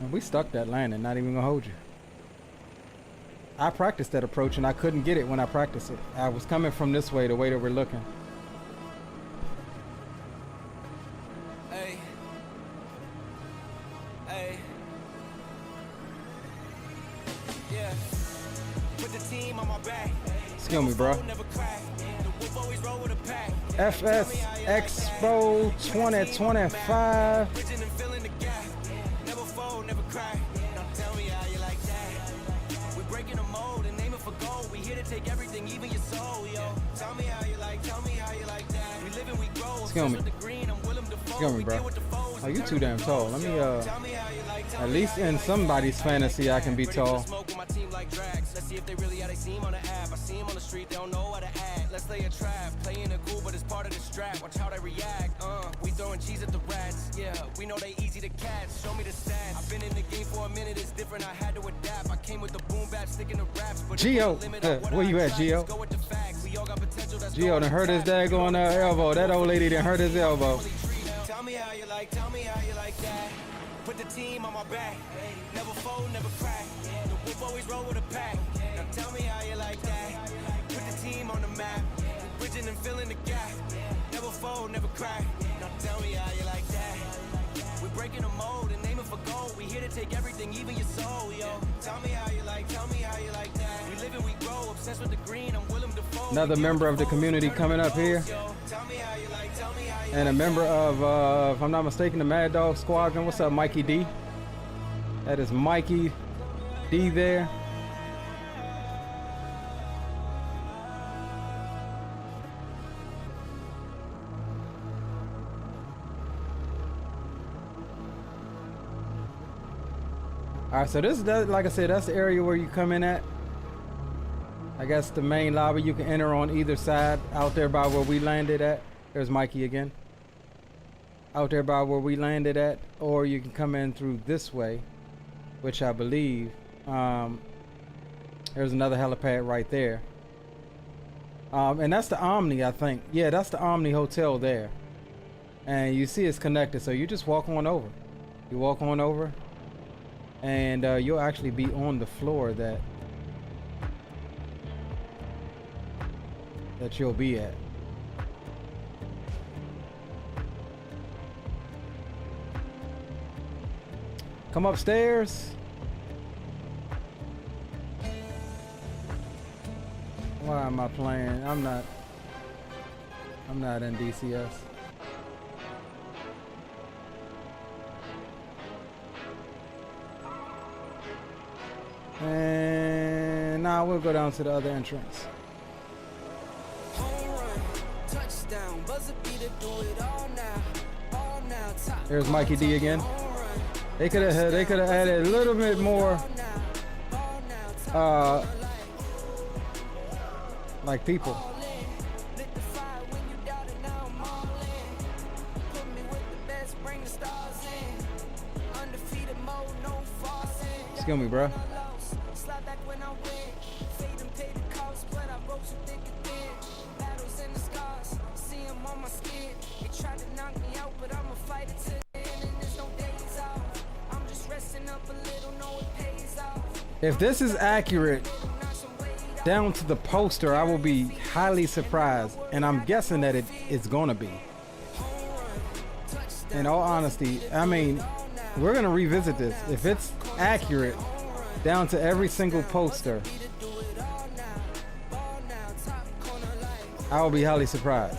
And we stuck that landing, not even gonna hold you. I practiced that approach and I couldn't get it when I practiced it. I was coming from this way, the way that we're looking. Hey. Hey. Yeah. Put the team on my back. Excuse me, bro. FS Expo 2025. Take everything, even your soul, yo. Tell me how you like that. We live and we grow. Excuse me. Excuse me, bro. Oh, you too damn tall. Let me, at least in somebody's fantasy, I can be tall. Let's see if they really how they seem on the app. I see them on the street, they don't know how to act. Let's lay a trap, playing it cool, but it's part of the strap. Watch how they react. We throwing cheese at the rats. Yeah, we know they easy to catch. Show me the stats. I've been in the game for a minute, it's different. I had to adapt. I came with the boom bap, sticking to raps. Gio, where you at, Gio? Gio done hurt his daggone elbow. That old lady done hurt his elbow. Tell me how you like that. Put the team on my back. Never fold, never crack. The whip always roll with a pack. Now tell me how you like that. Put the team on the map. Bridging and filling the gap. Never fold, never crack. Now tell me how you like that. We're breaking the mold and aiming for gold. We here to take everything, even your soul, yo. Tell me how you like that. We live and we grow, obsessed with the green. I'm willing to fold. Another member of the community coming up here. And a member of, if I'm not mistaken, the Mad Dog Squadron. What's up, Mikey D? That is Mikey D there. All right, so this is, like I said, that's the area where you come in at. I guess the main lobby you can enter on either side. Out there by where we landed at. There's Mikey again. Out there by where we landed at. Or you can come in through this way, which I believe, there's another helipad right there. And that's the Omni, I think. Yeah, that's the Omni Hotel there. And you see it's connected, so you just walk on over. You walk on over, and you'll actually be on the floor that you'll be at. Come upstairs. Why am I playing? I'm not in DCS. And now we'll go down to the other entrance. There's Mikey D again. They could have added a little bit more like people. Excuse me, bro. If this is accurate down to the poster, I will be highly surprised, and I'm guessing that it's gonna be. In all honesty, I mean, we're gonna revisit this. If it's accurate down to every single poster, I will be highly surprised.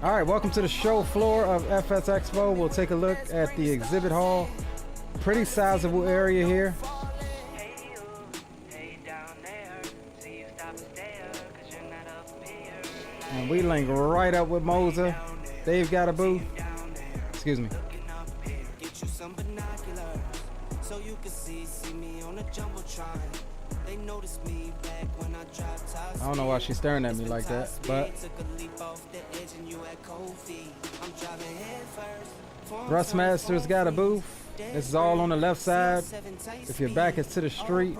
All right, welcome to the show floor of FS Expo. We'll take a look at the exhibit hall. Pretty sizable area here. And we link right up with Moza. They've got a booth. Excuse me. I don't know why she's staring at me like that, but Thrustmaster's got a booth. This is all on the left side. If your back is to the street.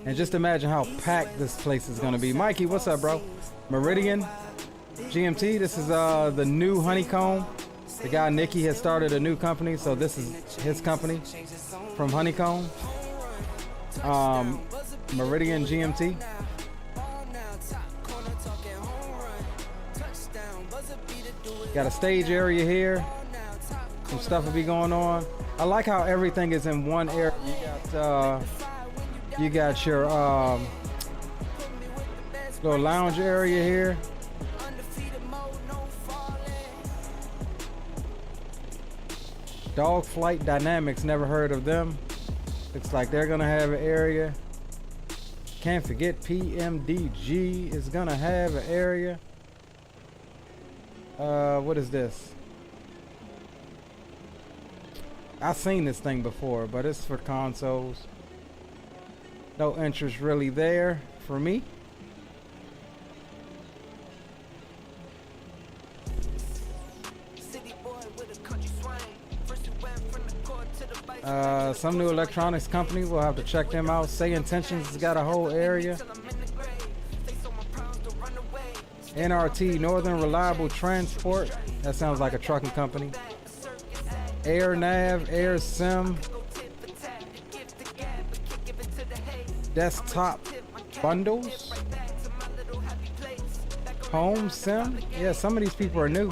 And just imagine how packed this place is going to be. Mikey, what's up, bro? Meridian. GMT. This is the new Honeycomb. The guy Nicky has started a new company, so this is his company from Honeycomb. Meridian GMT. Got a stage area here. Some stuff will be going on. I like how everything is in one area. You got your little lounge area here. Dog Flight Dynamics, never heard of them. Looks like they're gonna have an area. Can't forget PMDG is gonna have an area. What is this? I've seen this thing before, but it's for consoles. No interest really there for me. Some new electronics company, we'll have to check them out. Say Intentions has got a whole area. NRT, Northern Reliable Transport. That sounds like a trucking company. Air Nav, Air Sim. Desktop bundles. Home Sim. Yeah, some of these people are new.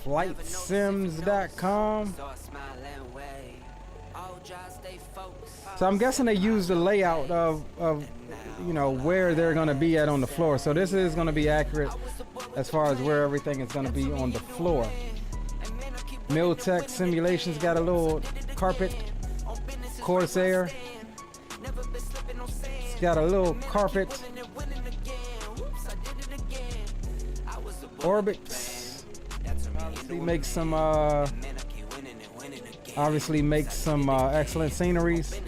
FlightSims.com. So I'm guessing they use the layout of you know where they're going to be at on the floor. So this is going to be accurate as far as where everything is going to be on the floor. Miltech Simulations got a little carpet. Corsair. It's got a little carpet. Orbit. Obviously make some excellent sceneries.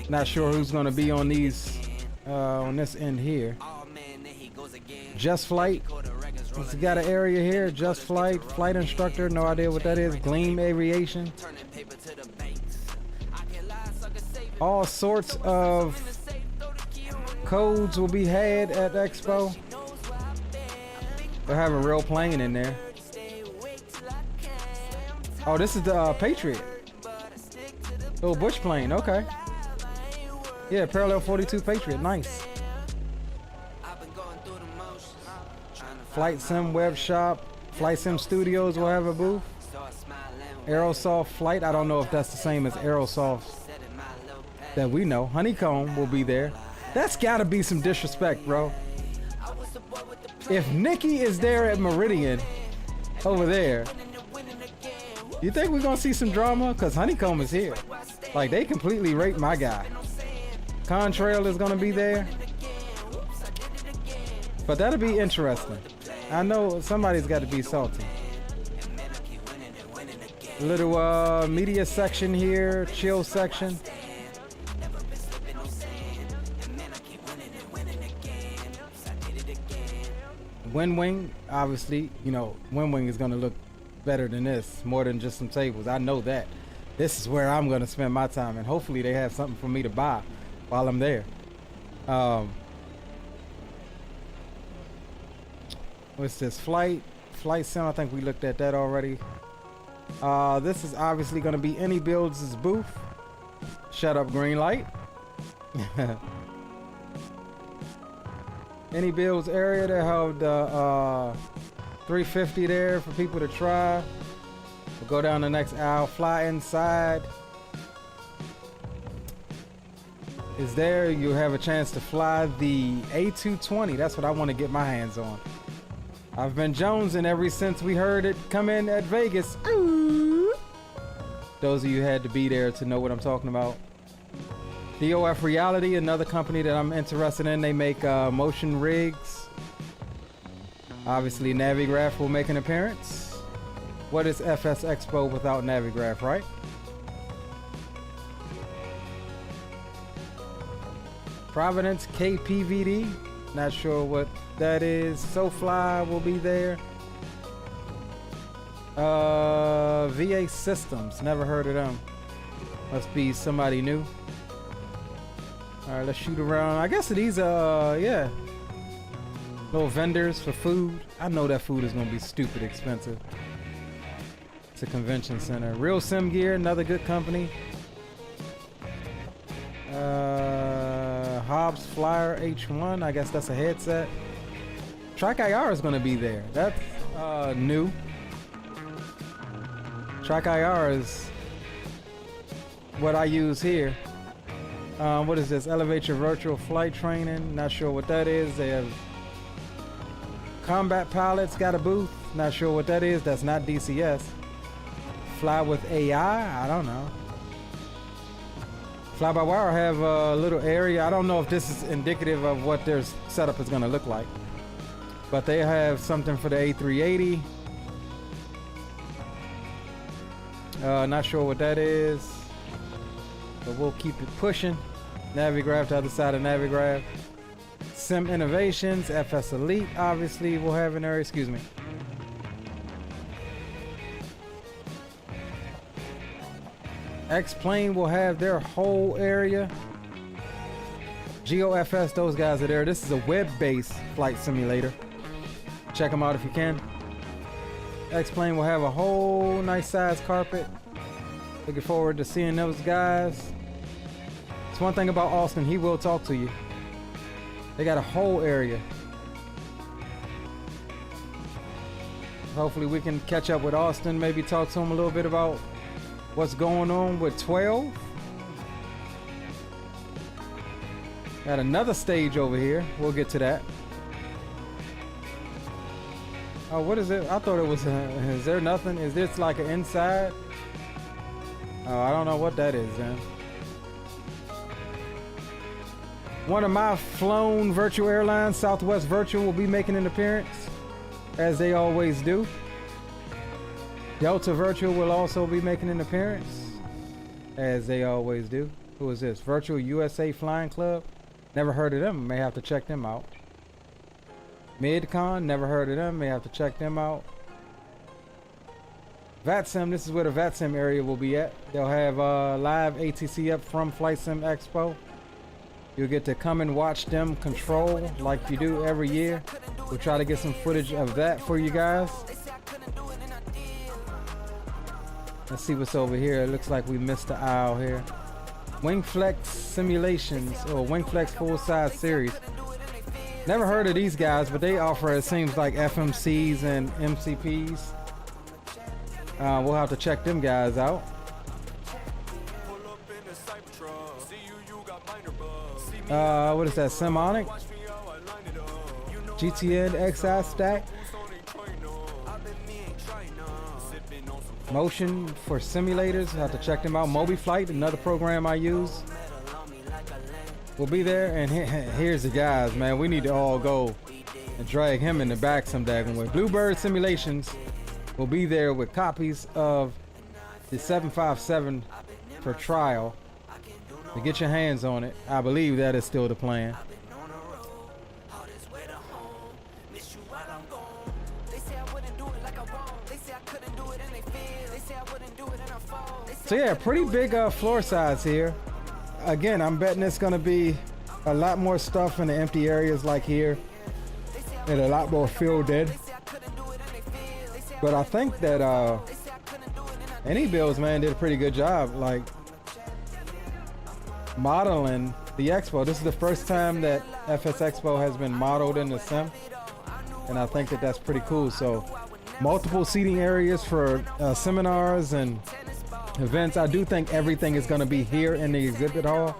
Not sure who's going to be on these on this end here. Just Flight. It's got an area here. Just Flight. Flight instructor. No idea what that is. Gleam Aviation. All sorts of codes will be had at Expo. They'll have a real plane in there. Oh, this is the Patriot. Little Bush plane. Okay. Yeah, Parallel 42 Patriot. Nice. Flight Sim Web Shop. Flight Sim Studios will have a booth. Aerosoft Flight. I don't know if that's the same as Aerosoft that we know. Honeycomb will be there. That's gotta be some disrespect, bro. If Nicky is there at Meridian over there, you think we're gonna see some drama? Cause Honeycomb is here. Like, they completely raped my guy. Contrail is gonna be there. But that'll be interesting. I know somebody's got to be salty. Little media section here, chill section. WinWing, obviously, you know, WinWing is going to look better than this, more than just some tables. I know that. This is where I'm going to spend my time, and hopefully they have something for me to buy while I'm there. What's this? Flight Sim, I think we looked at that already. This is obviously going to be IniBuilds' booth. Shut up, green light. IniBuilds area, they have the 350 there for people to try. We'll go down the next aisle, fly inside. Is there, you have a chance to fly the A220. That's what I want to get my hands on. I've been jonesing ever since we heard it come in at Vegas. Ooh. Those of you had to be there to know what I'm talking about. DOF Reality, another company that I'm interested in. They make motion rigs. Obviously, Navigraph will make an appearance. What is FS Expo without Navigraph, right? Providence KPVD. Not sure what that is. SoFly will be there. VA Systems. Never heard of them. Must be somebody new. All right, let's shoot around. I guess these yeah, little vendors for food. I know that food is gonna be stupid expensive. It's a convention center. Real Sim Gear, another good company. Hobbs Flyer H1, I guess that's a headset. Track IR is gonna be there. That's new. Track IR is what I use here. What is this? Elevate your virtual flight training. Not sure what that is. They have Combat Pilots got a booth. Not sure what that is. That's not DCS. Fly with AI. I don't know. Fly by Wire have a little area. I don't know if this is indicative of what their setup is going to look like, but they have something for the A380. Not sure what that is, but we'll keep it pushing. Navigraph, the other side of Navigraph. Sim Innovations, FS Elite, obviously we'll have an area. Excuse me. X-Plane will have their whole area. GeoFS, those guys are there. This is a web-based flight simulator. Check them out if you can. X-Plane will have a whole nice size carpet. Looking forward to seeing those guys. It's one thing about Austin, he will talk to you. They got a whole area. Hopefully we can catch up with Austin, maybe talk to him a little bit about what's going on with 12. Got another stage over here. We'll get to that. Oh, what is it? I thought it was, is there nothing? Is this like an inside? Oh, I don't know what that is then. One of my flown virtual airlines, Southwest Virtual, will be making an appearance, as they always do. Delta Virtual will also be making an appearance, as they always do. Who is this? Virtual USA Flying Club? Never heard of them. May have to check them out. Midcon, never heard of them. May have to check them out. VATSIM, this is where the VATSIM area will be at. They'll have live ATC up from Flight Sim Expo. You'll get to come and watch them control like you do every year. We'll try to get some footage of that for you guys. Let's see what's over here. It looks like we missed the aisle here. Wingflex Simulations, or Wingflex Full Size Series. Never heard of these guys, but they offer, it seems like, FMCs and MCPs. We'll have to check them guys out. What is that? Simonic? GTN XI stack? Motion for simulators. Have to check them out. Moby Flight, another program I use. We'll be there, and here's the guys, man. We need to all go and drag him in the back some daggone way. Bluebird Simulations will be there with copies of the 757 for trial. To get your hands on it. I believe that is still the plan. So yeah, pretty big floor size here. Again, I'm betting it's gonna be a lot more stuff in the empty areas like here, and a lot more filled in. But I think that IniBuilds, man, did a pretty good job, like modeling the expo. This is the first time that FS Expo has been modeled in the sim, and I think that that's pretty cool. So multiple seating areas for seminars and events. I do think everything is going to be here in the exhibit hall.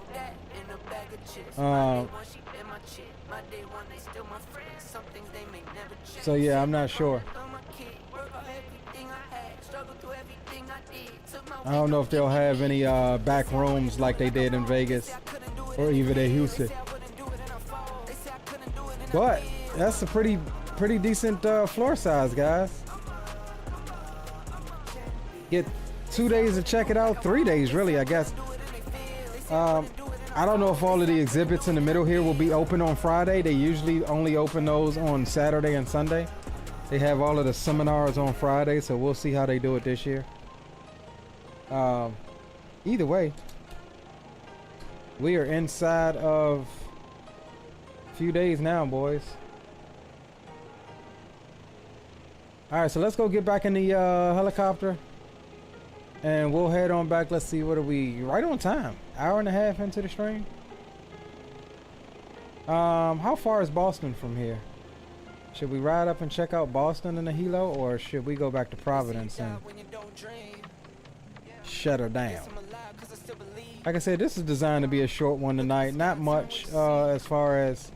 So yeah, I'm not sure. I don't know if they'll have any back rooms like they did in Vegas or even in Houston. But that's a pretty decent floor size, guys. Get 2 days to check it out, 3 days really, I guess. I don't know if all of the exhibits in the middle here will be open on Friday. They usually only open those on Saturday and Sunday. They have all of the seminars on Friday, so we'll see how they do it this year. Either way, we are inside of a few days now, boys. All right, so let's go get back in the helicopter, and we'll head on back. Let's see, what are we? Right on time. Hour and a half into the stream. How far is Boston from here? Should we ride up and check out Boston in the helo, or should we go back to Providence and shut her down? Like I said, this is designed to be a short one tonight. Not much as far as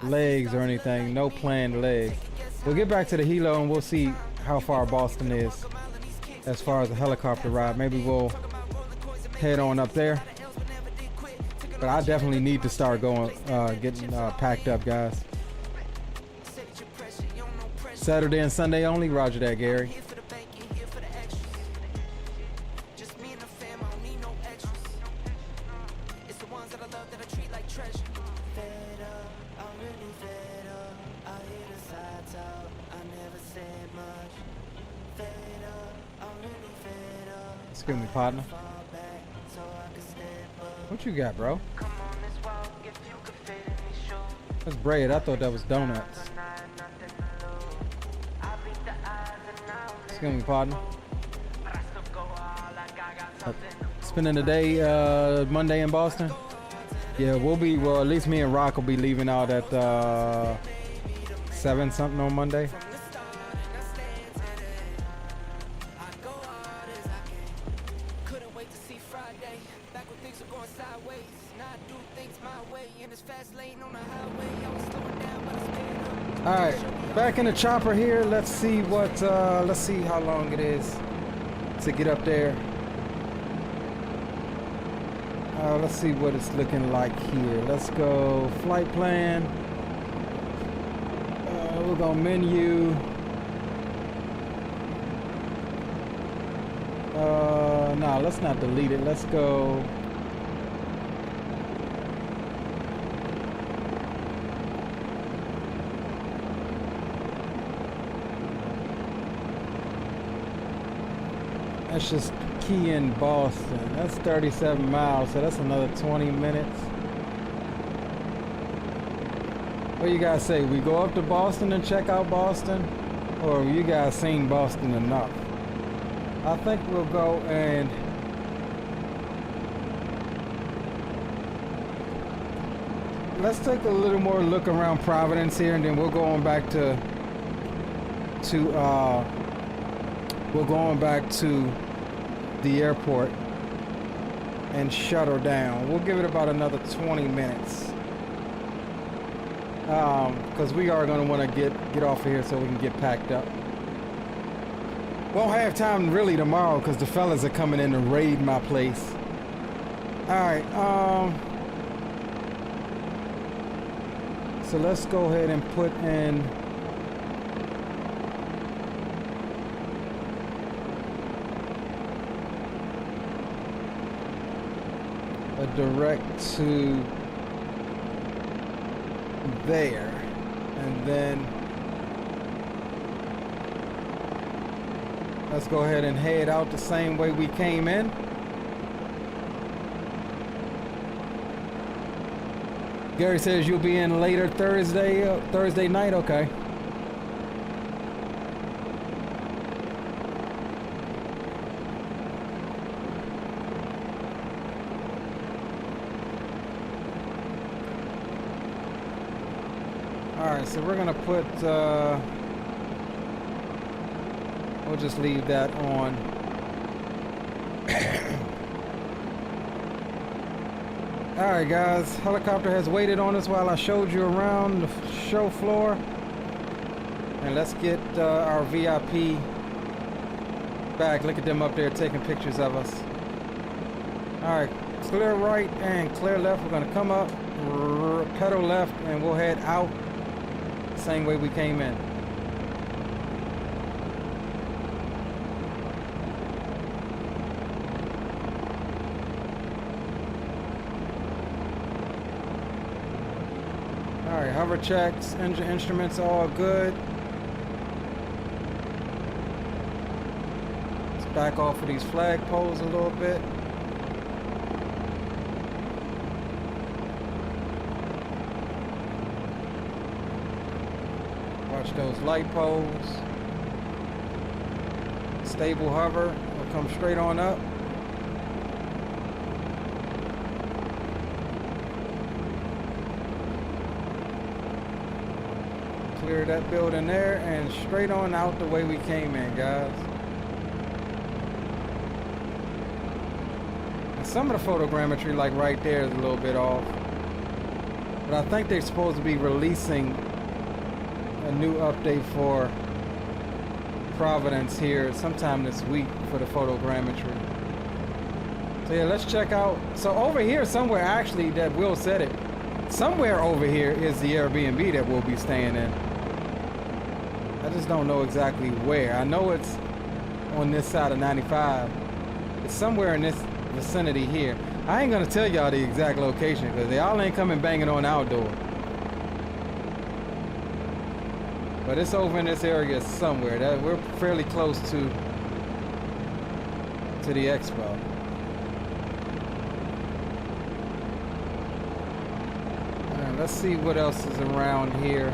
legs or anything. No planned legs. We'll get back to the helo and we'll see how far Boston is as far as the helicopter ride. Maybe we'll head on up there. But I definitely need to start going, getting packed up, guys. Saturday and Sunday only. Roger that, Gary. Excuse me, partner. What you got, bro? That's bread. I thought that was donuts. Excuse me, partner. Spending the day Monday in Boston. Yeah, we'll be, well, at least me and Rock will be leaving out at 7 something on Monday. Alright, back in the chopper here. Let's see what, let's see how long it is to get up there. Let's see what it's looking like here. Let's go flight plan. We'll go menu. No, let's not delete it. Let's go. Let's just key in Boston. That's 37 miles, so that's another 20 minutes. What do you guys say? We go up to Boston and check out Boston? Or have you guys seen Boston enough? I think we'll go and let's take a little more look around Providence here, and then we'll go on back to the airport and shut her down. We'll give it about another 20 minutes because we are going to want to get off of here so we can get packed up. Won't have time really tomorrow because the fellas are coming in to raid my place. Alright, so let's go ahead and put in a direct to there, and then let's go ahead and head out the same way we came in. Gary says you'll be in later Thursday night. Okay. Alright, so we're gonna put we'll just leave that on. Alright guys, helicopter has waited on us while I showed you around the show floor. And let's get our VIP back. Look at them up there taking pictures of us. Alright, clear right and clear left. We're gonna come up, pedal left, and we'll head out the same way we came in. Alright, hover checks, engine instruments all good. Let's back off of these flag poles a little bit. Watch those light poles. Stable hover. Will come straight on up. Clear that building there and straight on out the way we came in, guys. And some of the photogrammetry, like right there, is a little bit off. But I think they're supposed to be releasing a new update for Providence here sometime this week for the photogrammetry. So yeah, let's check out. So over here somewhere, actually, that Will said it, somewhere over here is the Airbnb that we'll be staying in. I just don't know exactly where. I know it's on this side of 95. It's somewhere in this vicinity here. I ain't gonna tell y'all the exact location because y'all ain't coming banging on our door. But it's over in this area somewhere. That we're fairly close to the expo. And let's see what else is around here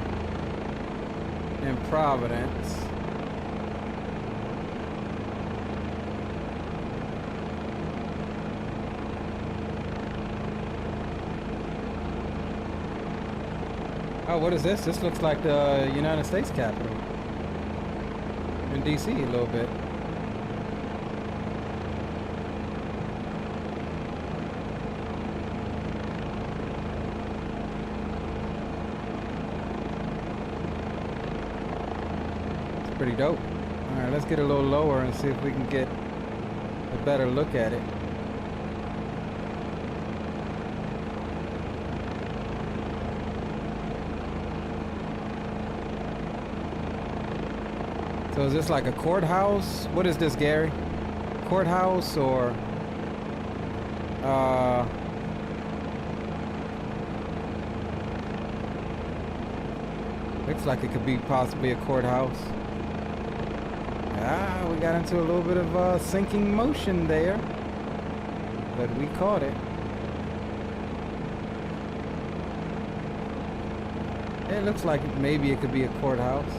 in Providence. Oh, what is this? This looks like the United States Capitol. In DC a little bit. It's pretty dope. Alright, let's get a little lower and see if we can get a better look at it. So is this like a courthouse? What is this, Gary? Courthouse or looks like it could be possibly a courthouse. Ah, we got into a little bit of sinking motion there, but we caught it. It looks like maybe it could be a courthouse.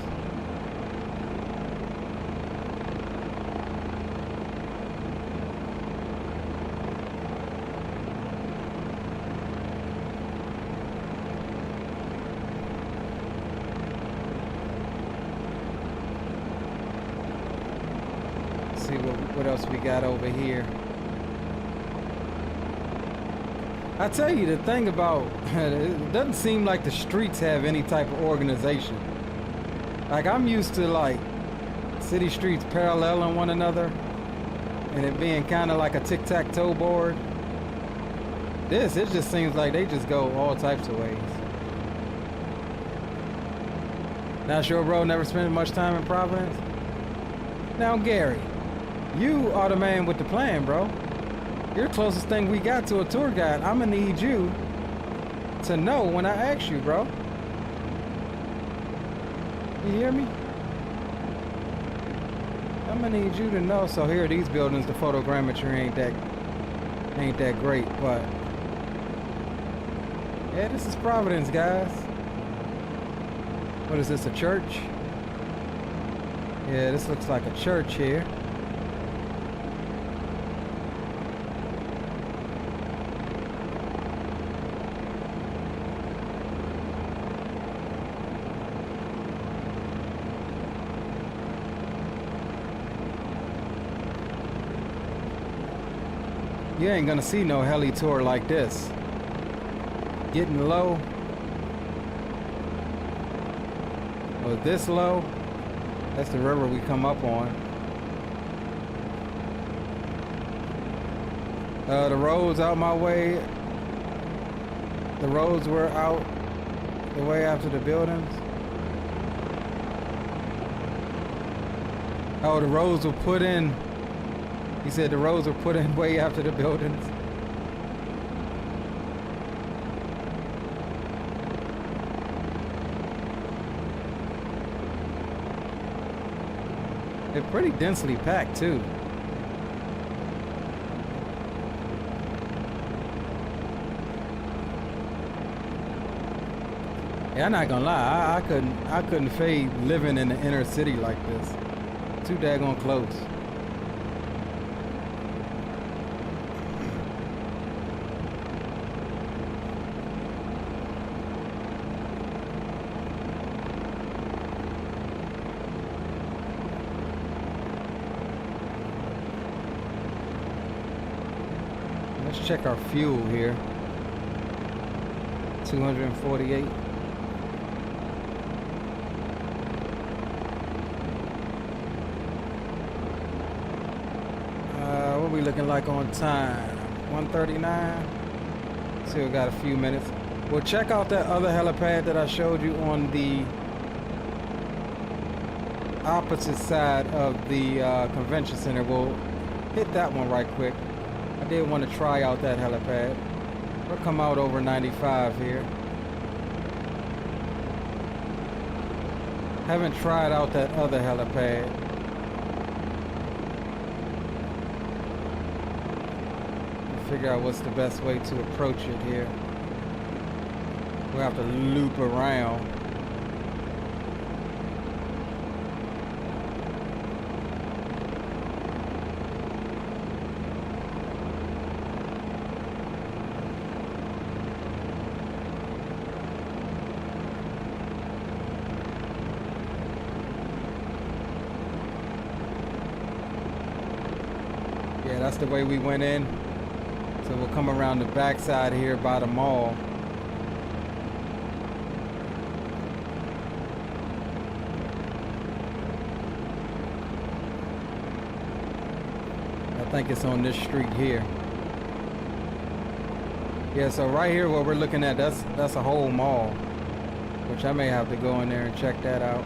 What else we got over here? I tell you, the thing about it doesn't seem like the streets have any type of organization. Like, I'm used to like city streets paralleling one another and it being kind of like a tic-tac-toe board. It just seems like they just go all types of ways. Not sure, bro. Never spent much time in Providence. Now, Gary, you are the man with the plan, bro. You're the closest thing we got to a tour guide. I'm gonna need you to know when I ask you, bro. You hear me? I'm gonna need you to know. So here are these buildings. The photogrammetry ain't that great, but yeah, this is Providence, guys. What is this, a church? Yeah, this looks like a church here. You ain't gonna see no heli tour like this. Getting low. Well, this low, that's the river we come up on. The roads out my way, the roads were out the way after the buildings. Oh, the roads were put in. He said the roads were put in way after the buildings. They're pretty densely packed too. Yeah, I'm not gonna lie, I couldn't fade living in the inner city like this. Too daggone close. Let's check our fuel here. 248. What we looking like on time? 1:39. Still got a few minutes. Well, check out that other helipad that I showed you on the opposite side of the convention center. We'll hit that one right quick. I did want to try out that helipad. We'll come out over 95 here. Haven't tried out that other helipad. Figure out what's the best way to approach it here. We'll have to loop around. Yeah, that's the way we went in. So we'll come around the backside here by the mall. I think it's on this street here. Yeah, so right here what we're looking at, that's a whole mall, which I may have to go in there and check that out.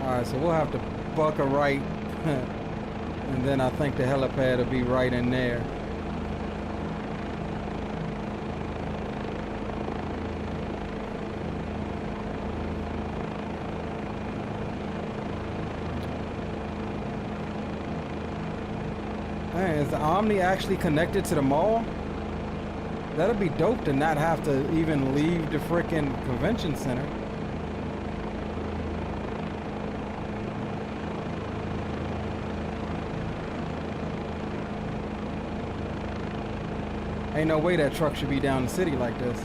Alright, so we'll have to buck a right, and then I think the helipad will be right in there. Man, is the Omni actually connected to the mall? That'll be dope to not have to even leave the frickin' convention center. Ain't no way that truck should be down the city like this.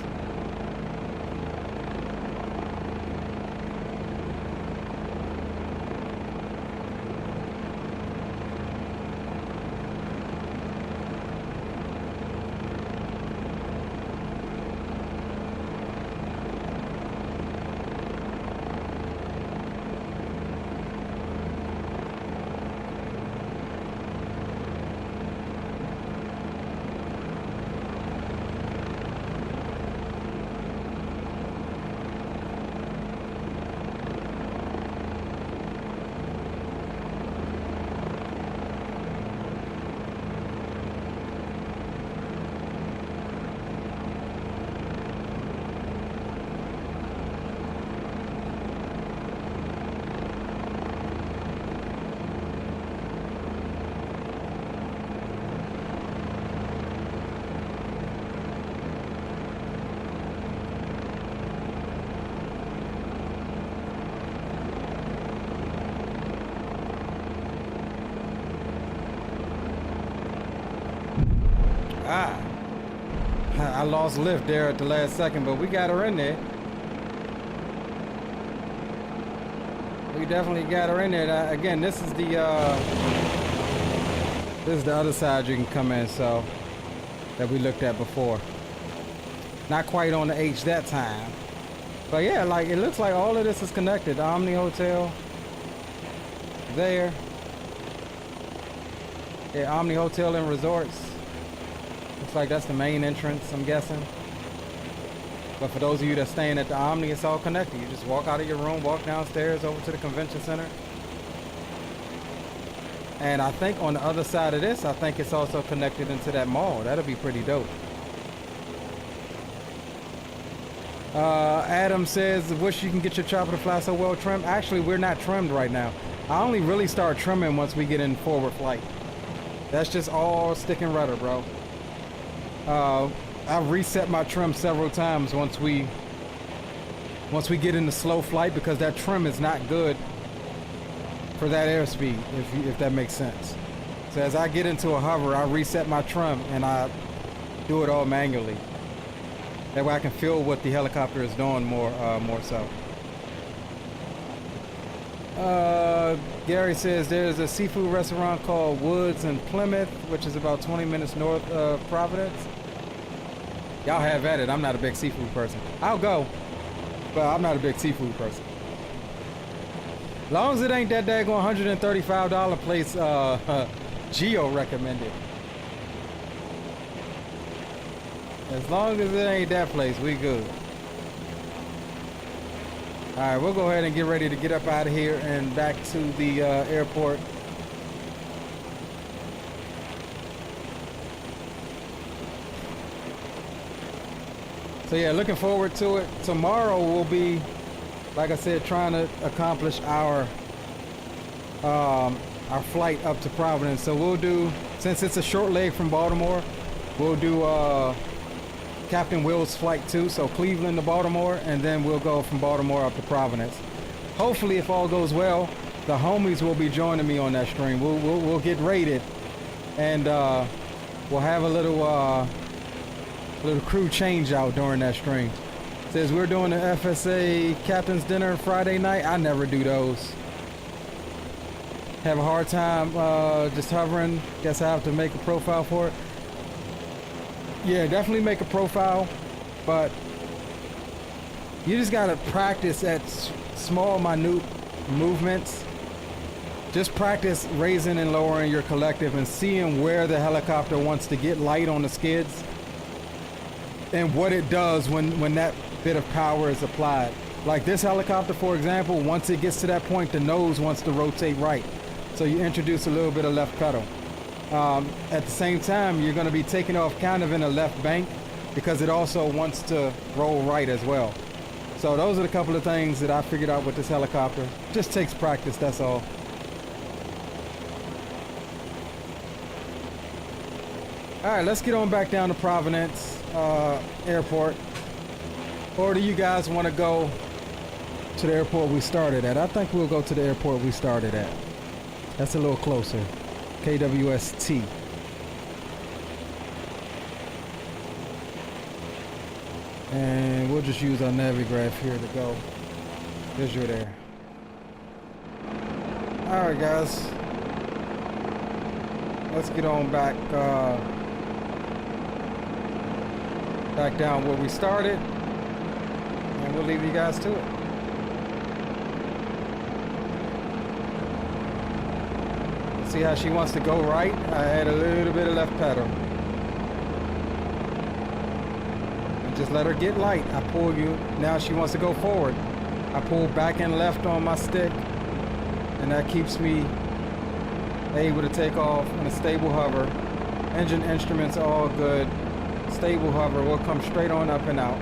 I lost lift there at the last second, but we got her in there. We definitely got her in there. Again, this is the other side you can come in, so that we looked at before. Not quite on the H that time, but yeah, like it looks like all of this is connected. The Omni Hotel there. Yeah, Omni Hotel and Resorts. Looks like that's the main entrance, I'm guessing. But for those of you that's staying at the Omni, it's all connected. You just walk out of your room, walk downstairs over to the convention center. And I think on the other side of this, I think it's also connected into that mall. That'll be pretty dope. Adam says, wish you can get your chopper to fly so well trimmed. Actually, we're not trimmed right now. I only really start trimming once we get in forward flight. That's just all stick and rudder, bro. I've reset my trim several times once we get into slow flight, because that trim is not good for that airspeed, if that makes sense. So as I get into a hover, I reset my trim and I do it all manually. That way I can feel what the helicopter is doing more so. Gary says there's a seafood restaurant called Woods in Plymouth, which is about 20 minutes north of Providence. Y'all have at it. I'm not a big seafood person. I'll go, but I'm not a big seafood person. As long as it ain't that daggone $135 place Geo recommended. As long as it ain't that place, we good. Alright, we'll go ahead and get ready to get up out of here and back to the airport. So yeah, looking forward to it. Tomorrow we'll be, like I said, trying to accomplish our flight up to Providence. So we'll do, since it's a short leg from Baltimore, we'll do Captain Will's flight 2, so Cleveland to Baltimore, and then we'll go from Baltimore up to Providence. Hopefully, if all goes well, the homies will be joining me on that stream. We'll get rated, and we'll have a little crew change out during that stream. It says we're doing the FSA Captain's Dinner Friday night. I never do those. Have a hard time just hovering. Guess I have to make a profile for it. Yeah, definitely make a profile, but you just gotta practice at small, minute movements. Just practice raising and lowering your collective and seeing where the helicopter wants to get light on the skids and what it does when that bit of power is applied. Like this helicopter, for example, once it gets to that point, the nose wants to rotate right. So you introduce a little bit of left pedal. At the same time, you're going to be taking off kind of in a left bank because it also wants to roll right as well. So those are the couple of things that I figured out with this helicopter. Just takes practice, that's all. All right, let's get on back down to Providence Airport. Or do you guys want to go to the airport we started at? I think we'll go to the airport we started at. That's a little closer. KWST. And we'll just use our Navigraph here to go. There's your there. Alright guys. Let's get on back back down where we started. And we'll leave you guys to it. See how she wants to go right? I add a little bit of left pedal. And just let her get light. I pull you. Now she wants to go forward. I pull back and left on my stick. And that keeps me able to take off in a stable hover. Engine instruments all good. Stable hover. We'll come straight on up and out.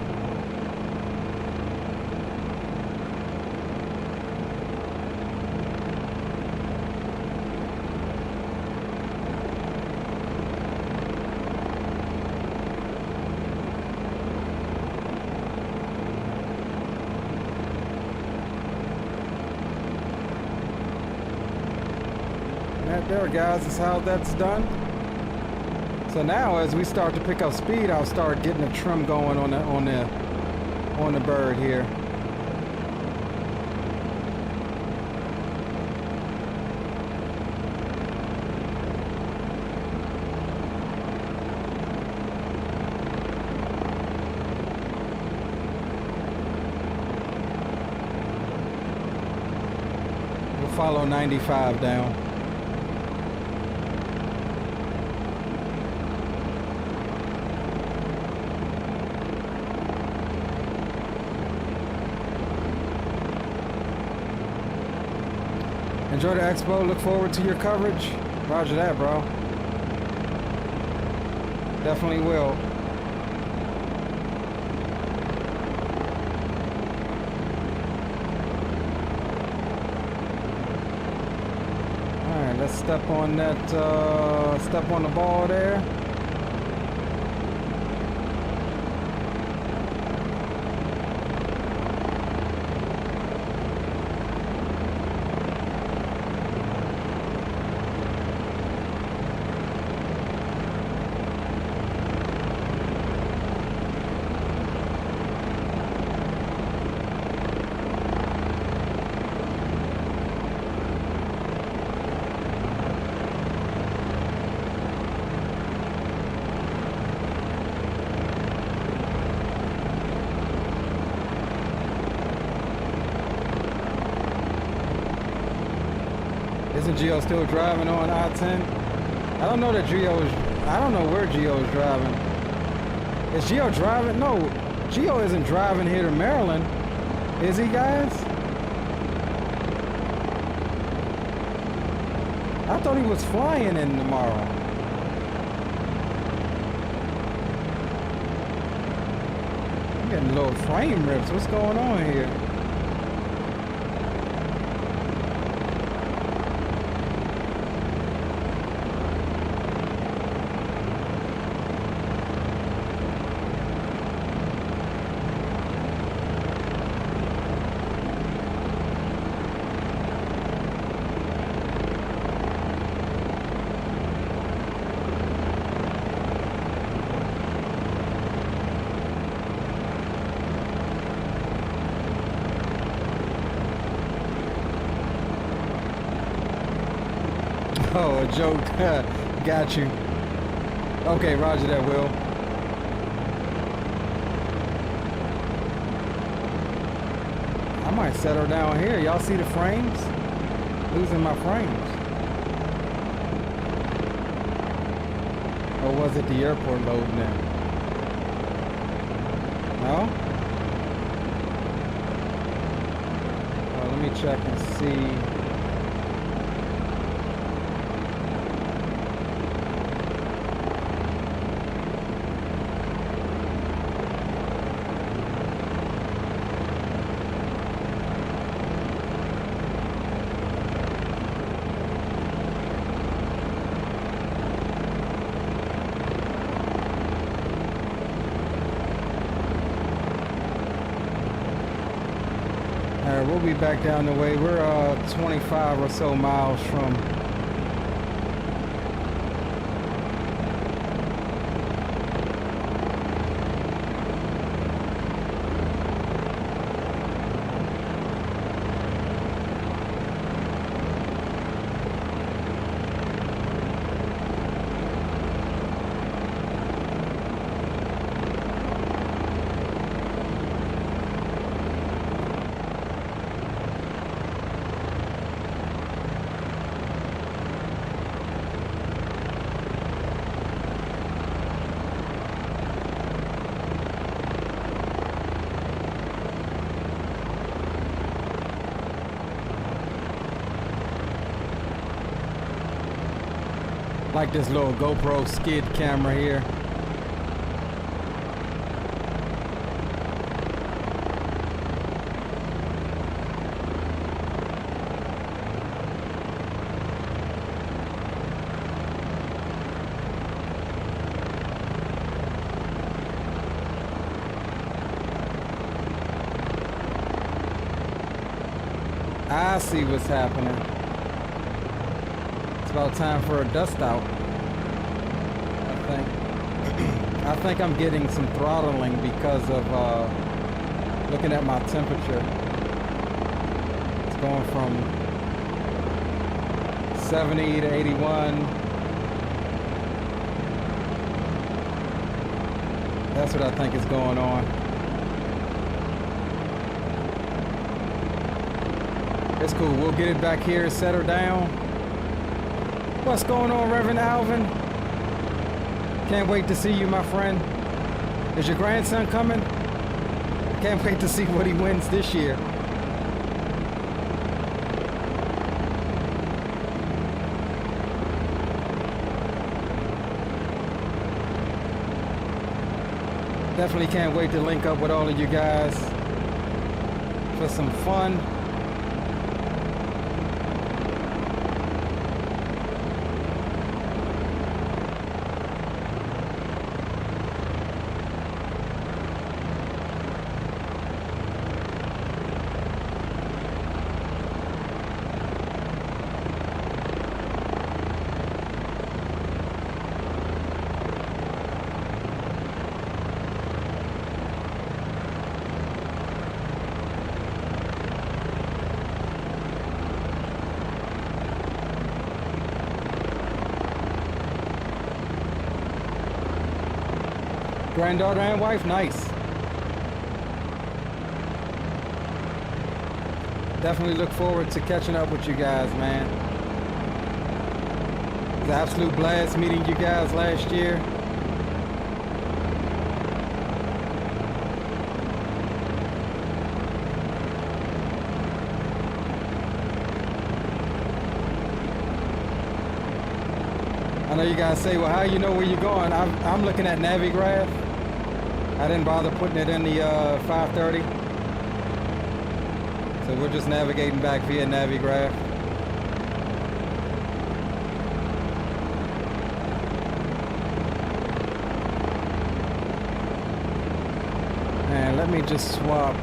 There, guys, is how that's done. So now, as we start to pick up speed, I'll start getting the trim going on the bird here. We'll follow 95 down. Enjoy the expo. Look forward to your coverage. Roger that, bro. Definitely will. step on that, step on the ball there. Isn't Gio still driving on I-10? I don't know that Gio is, I don't know where Gio is driving. Is Gio driving? No, Gio isn't driving here to Maryland. Is he, guys? I thought he was flying in tomorrow. I'm getting little frame rips. What's going on here? Oh, a joke. Got you. Okay, roger that, Will. I might settle down here. Y'all see the frames? Losing my frames. Or was it the airport loading in? No? Well, let me check and see. We'll be back down the way. We're 25 or so miles from like this little GoPro skid camera here. I see what's happening. It's about time for a dust out. I think I'm getting some throttling because of looking at my temperature. It's going from 70 to 81. That's what I think is going on. It's cool. We'll get it back here, settle down. What's going on, Reverend Alvin? Can't wait to see you, my friend. Is your grandson coming? Can't wait to see what he wins this year. Definitely can't wait to link up with all of you guys for some fun. Granddaughter and wife, nice. Definitely look forward to catching up with you guys, man. It was an absolute blast meeting you guys last year. I know you guys say, well, how you know where you're going? I'm looking at Navigraph. I didn't bother putting it in the 530. So we're just navigating back via Navigraph. And let me just swap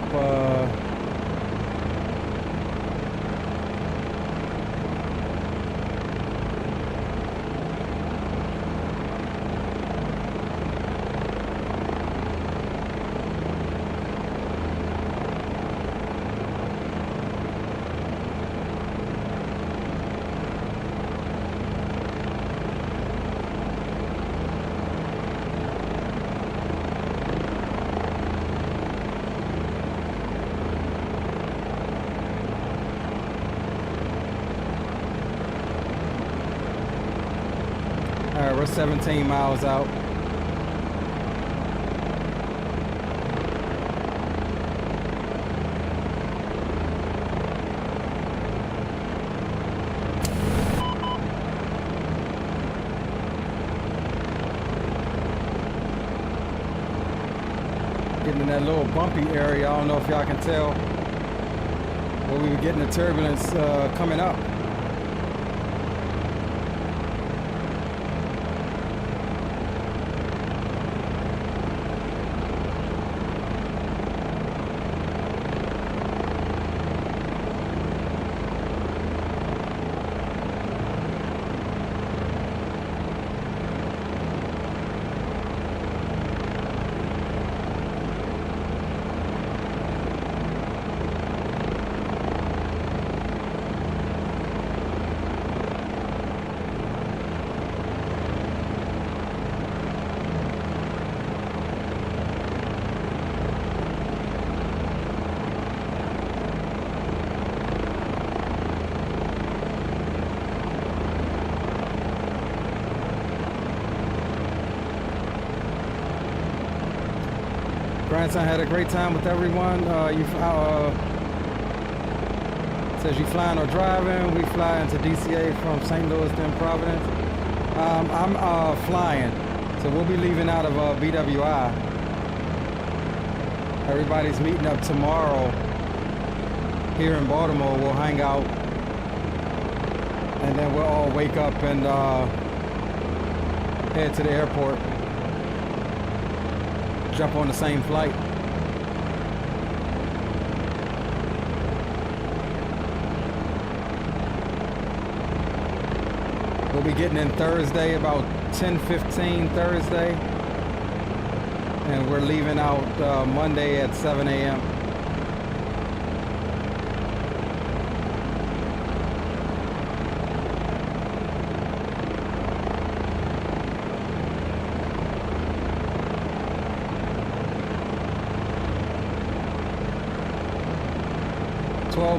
we're 17 miles out. Getting in that little bumpy area. I don't know if y'all can tell, but we were getting the turbulence coming up. Grandson had a great time with everyone. Says you flying or driving. We fly into DCA from St. Louis to Providence. I'm flying, so we'll be leaving out of BWI. Everybody's meeting up tomorrow here in Baltimore. We'll hang out, and then we'll all wake up and head to the airport. Jump on the same flight. We'll be getting in Thursday, about 10:15 Thursday. And we're leaving out Monday at 7 a.m.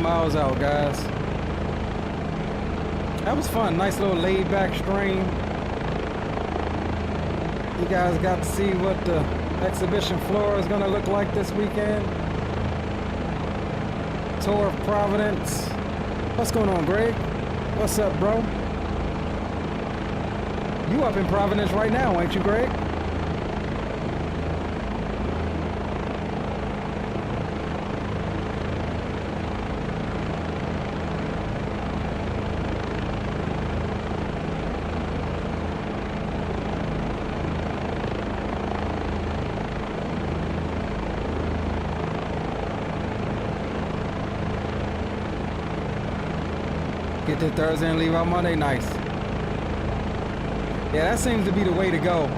Miles out, guys. That was fun. Nice little laid back stream. You guys got to see what the exhibition floor is gonna look like this weekend. Tour of Providence. What's going on, Greg? What's up, bro? You up in Providence right now, ain't you, Greg? Get to Thursday and leave out Monday. Nice. Yeah, that seems to be the way to go.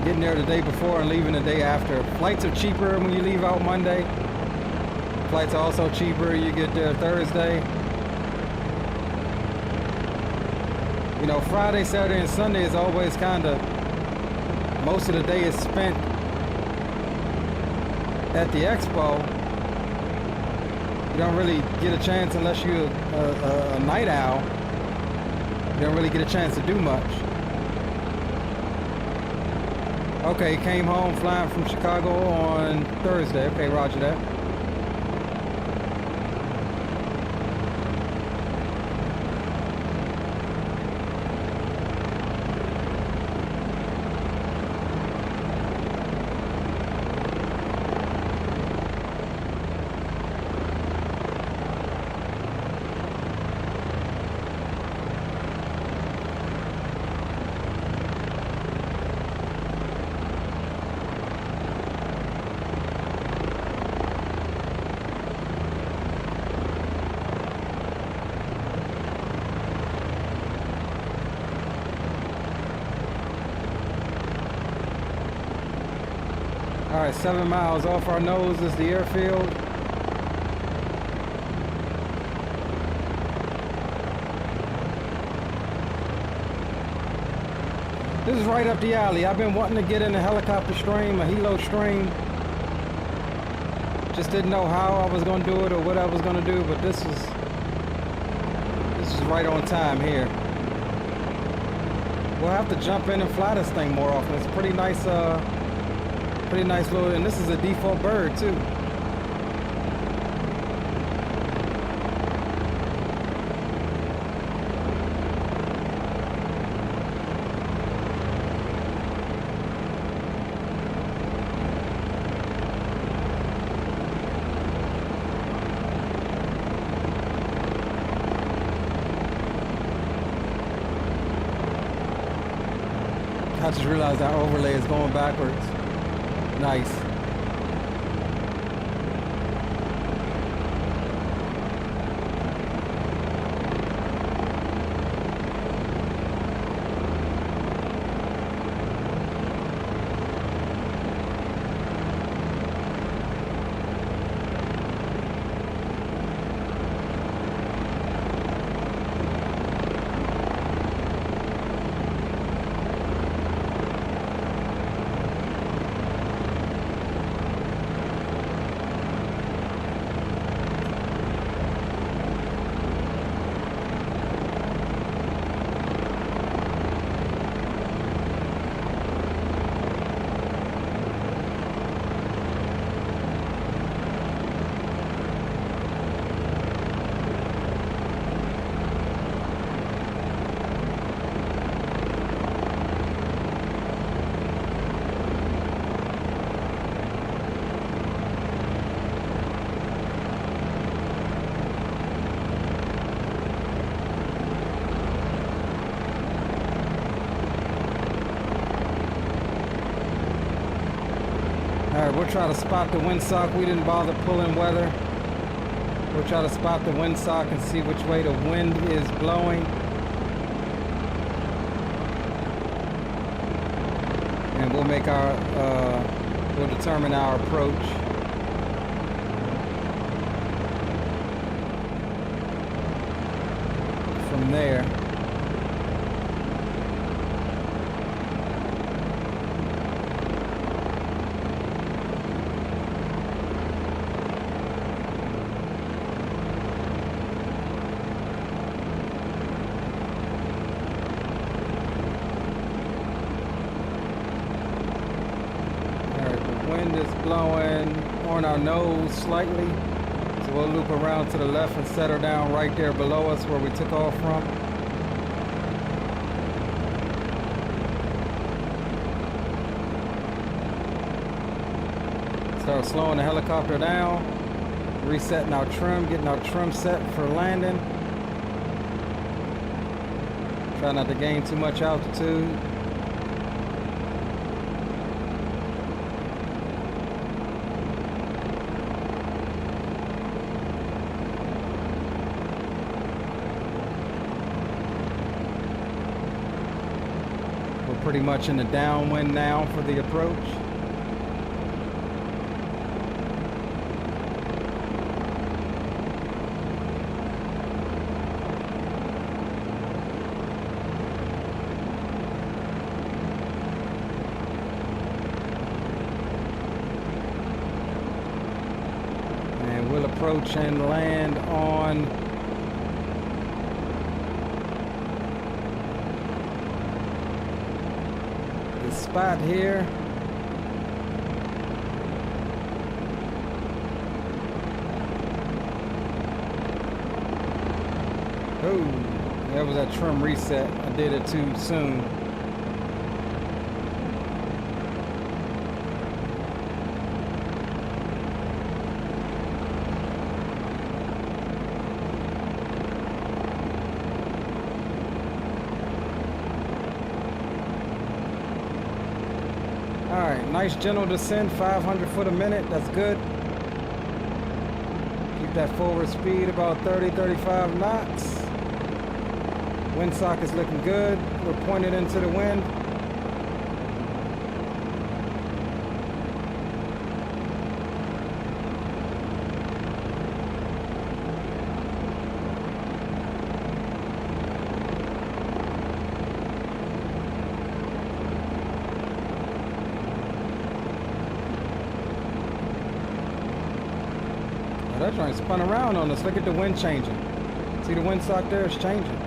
Getting there the day before and leaving the day after. Flights are cheaper when you leave out Monday. Flights are also cheaper. You get there Thursday. You know, Friday, Saturday, and Sunday is always kind of most of the day is spent at the expo. You don't really get a chance unless you're a night owl. You don't really get a chance to do much. Okay, came home flying from Chicago on Thursday. Okay, roger that. All right, 7 miles off our nose is the airfield. This is right up the alley. I've been wanting to get in a helicopter stream, a helo stream. Just didn't know how I was going to do it or what I was going to do, but this is right on time here. We'll have to jump in and fly this thing more often. It's pretty nice little, and this is a default bird too. I just realized our overlay is going backwards. Nice. We'll try to spot the windsock. We didn't bother pulling weather. We'll try to spot the windsock and see which way the wind is blowing. And we'll make our, we'll determine our approach. From there. Blowing on our nose slightly, so we'll loop around to the left and settle down right there below us where we took off from. Start slowing the helicopter down, resetting our trim, getting our trim set for landing. Try not to gain too much altitude. Pretty much in the downwind now for the approach. and we'll approach and land on the spot here. Oh, that was that trim reset. I did it too soon. Alright, nice gentle descent, 500 foot a minute. That's good. Keep that forward speed about 30-35 knots. Windsock is looking good. We're pointed into the wind. Oh, that joint spun around on us. Look at the wind changing. See the windsock there? It's changing.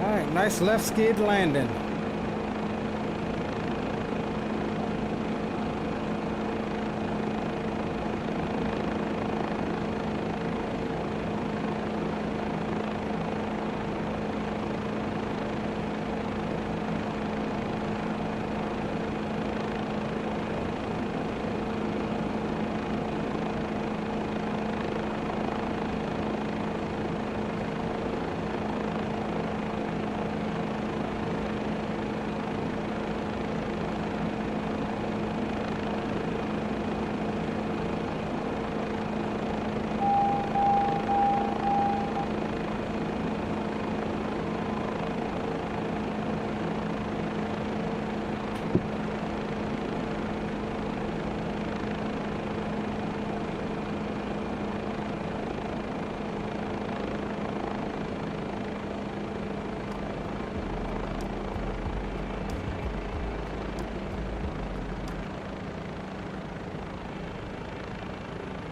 Alright, nice left skid landing.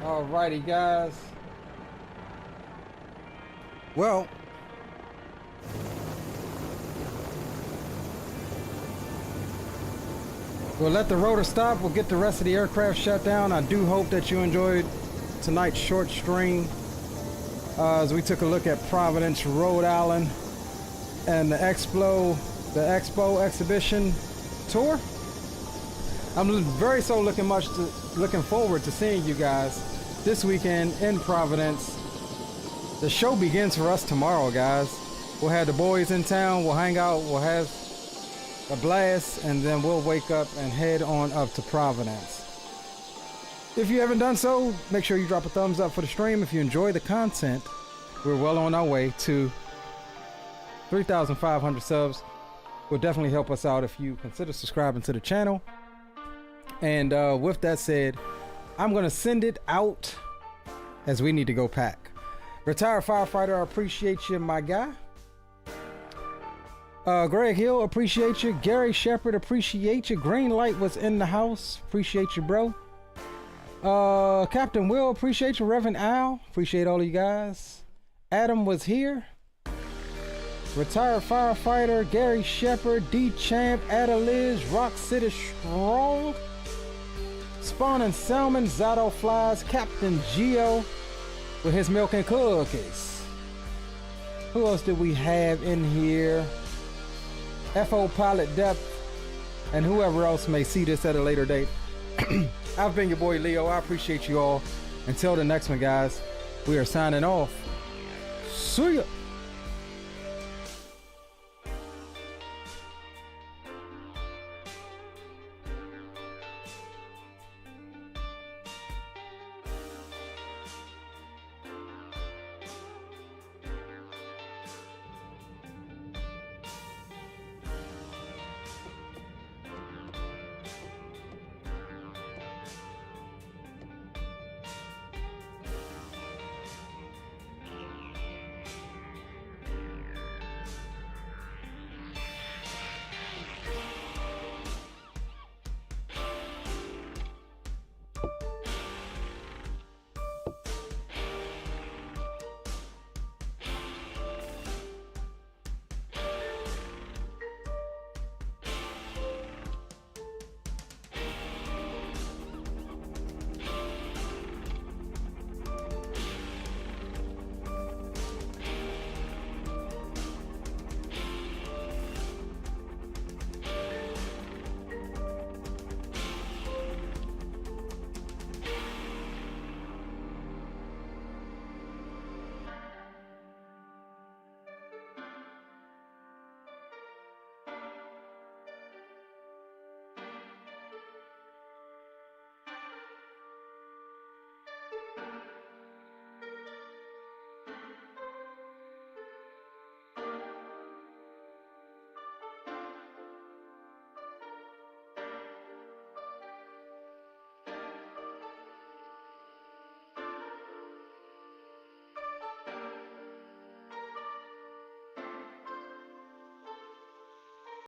Alrighty, guys. Well, we'll let the rotor stop. We'll get the rest of the aircraft shut down. I do hope that you enjoyed tonight's short stream as we took a look at Providence, Rhode Island, and the Expo exhibition tour. I'm looking forward to seeing you guys this weekend in Providence. The show begins for us tomorrow, guys. We'll have the boys in town. We'll hang out. We'll have a blast, and then we'll wake up and head on up to Providence. If you haven't done so, make sure you drop a thumbs up for the stream. If you enjoy the content, we're well on our way to 3,500 subs. Will definitely help us out if you consider subscribing to the channel. And with that said, I'm gonna send it out as we need to go pack. Retired firefighter, I appreciate you, my guy. Greg Hill, appreciate you. Gary Shepard, appreciate you. Green Light was in the house, appreciate you, bro. Captain Will, appreciate you. Reverend Al, appreciate all of you guys. Adam was here. Retired firefighter, Gary Shepard, D Champ, Ada Liz, Rock City Strong. Spawn and Salmon, Zato Flies, Captain Geo with his milk and cookies. Who else did we have in here? FO Pilot Depth, and whoever else may see this at a later date. I've been your boy Leo. I appreciate you all. Until the next one, guys, we are signing off. See ya.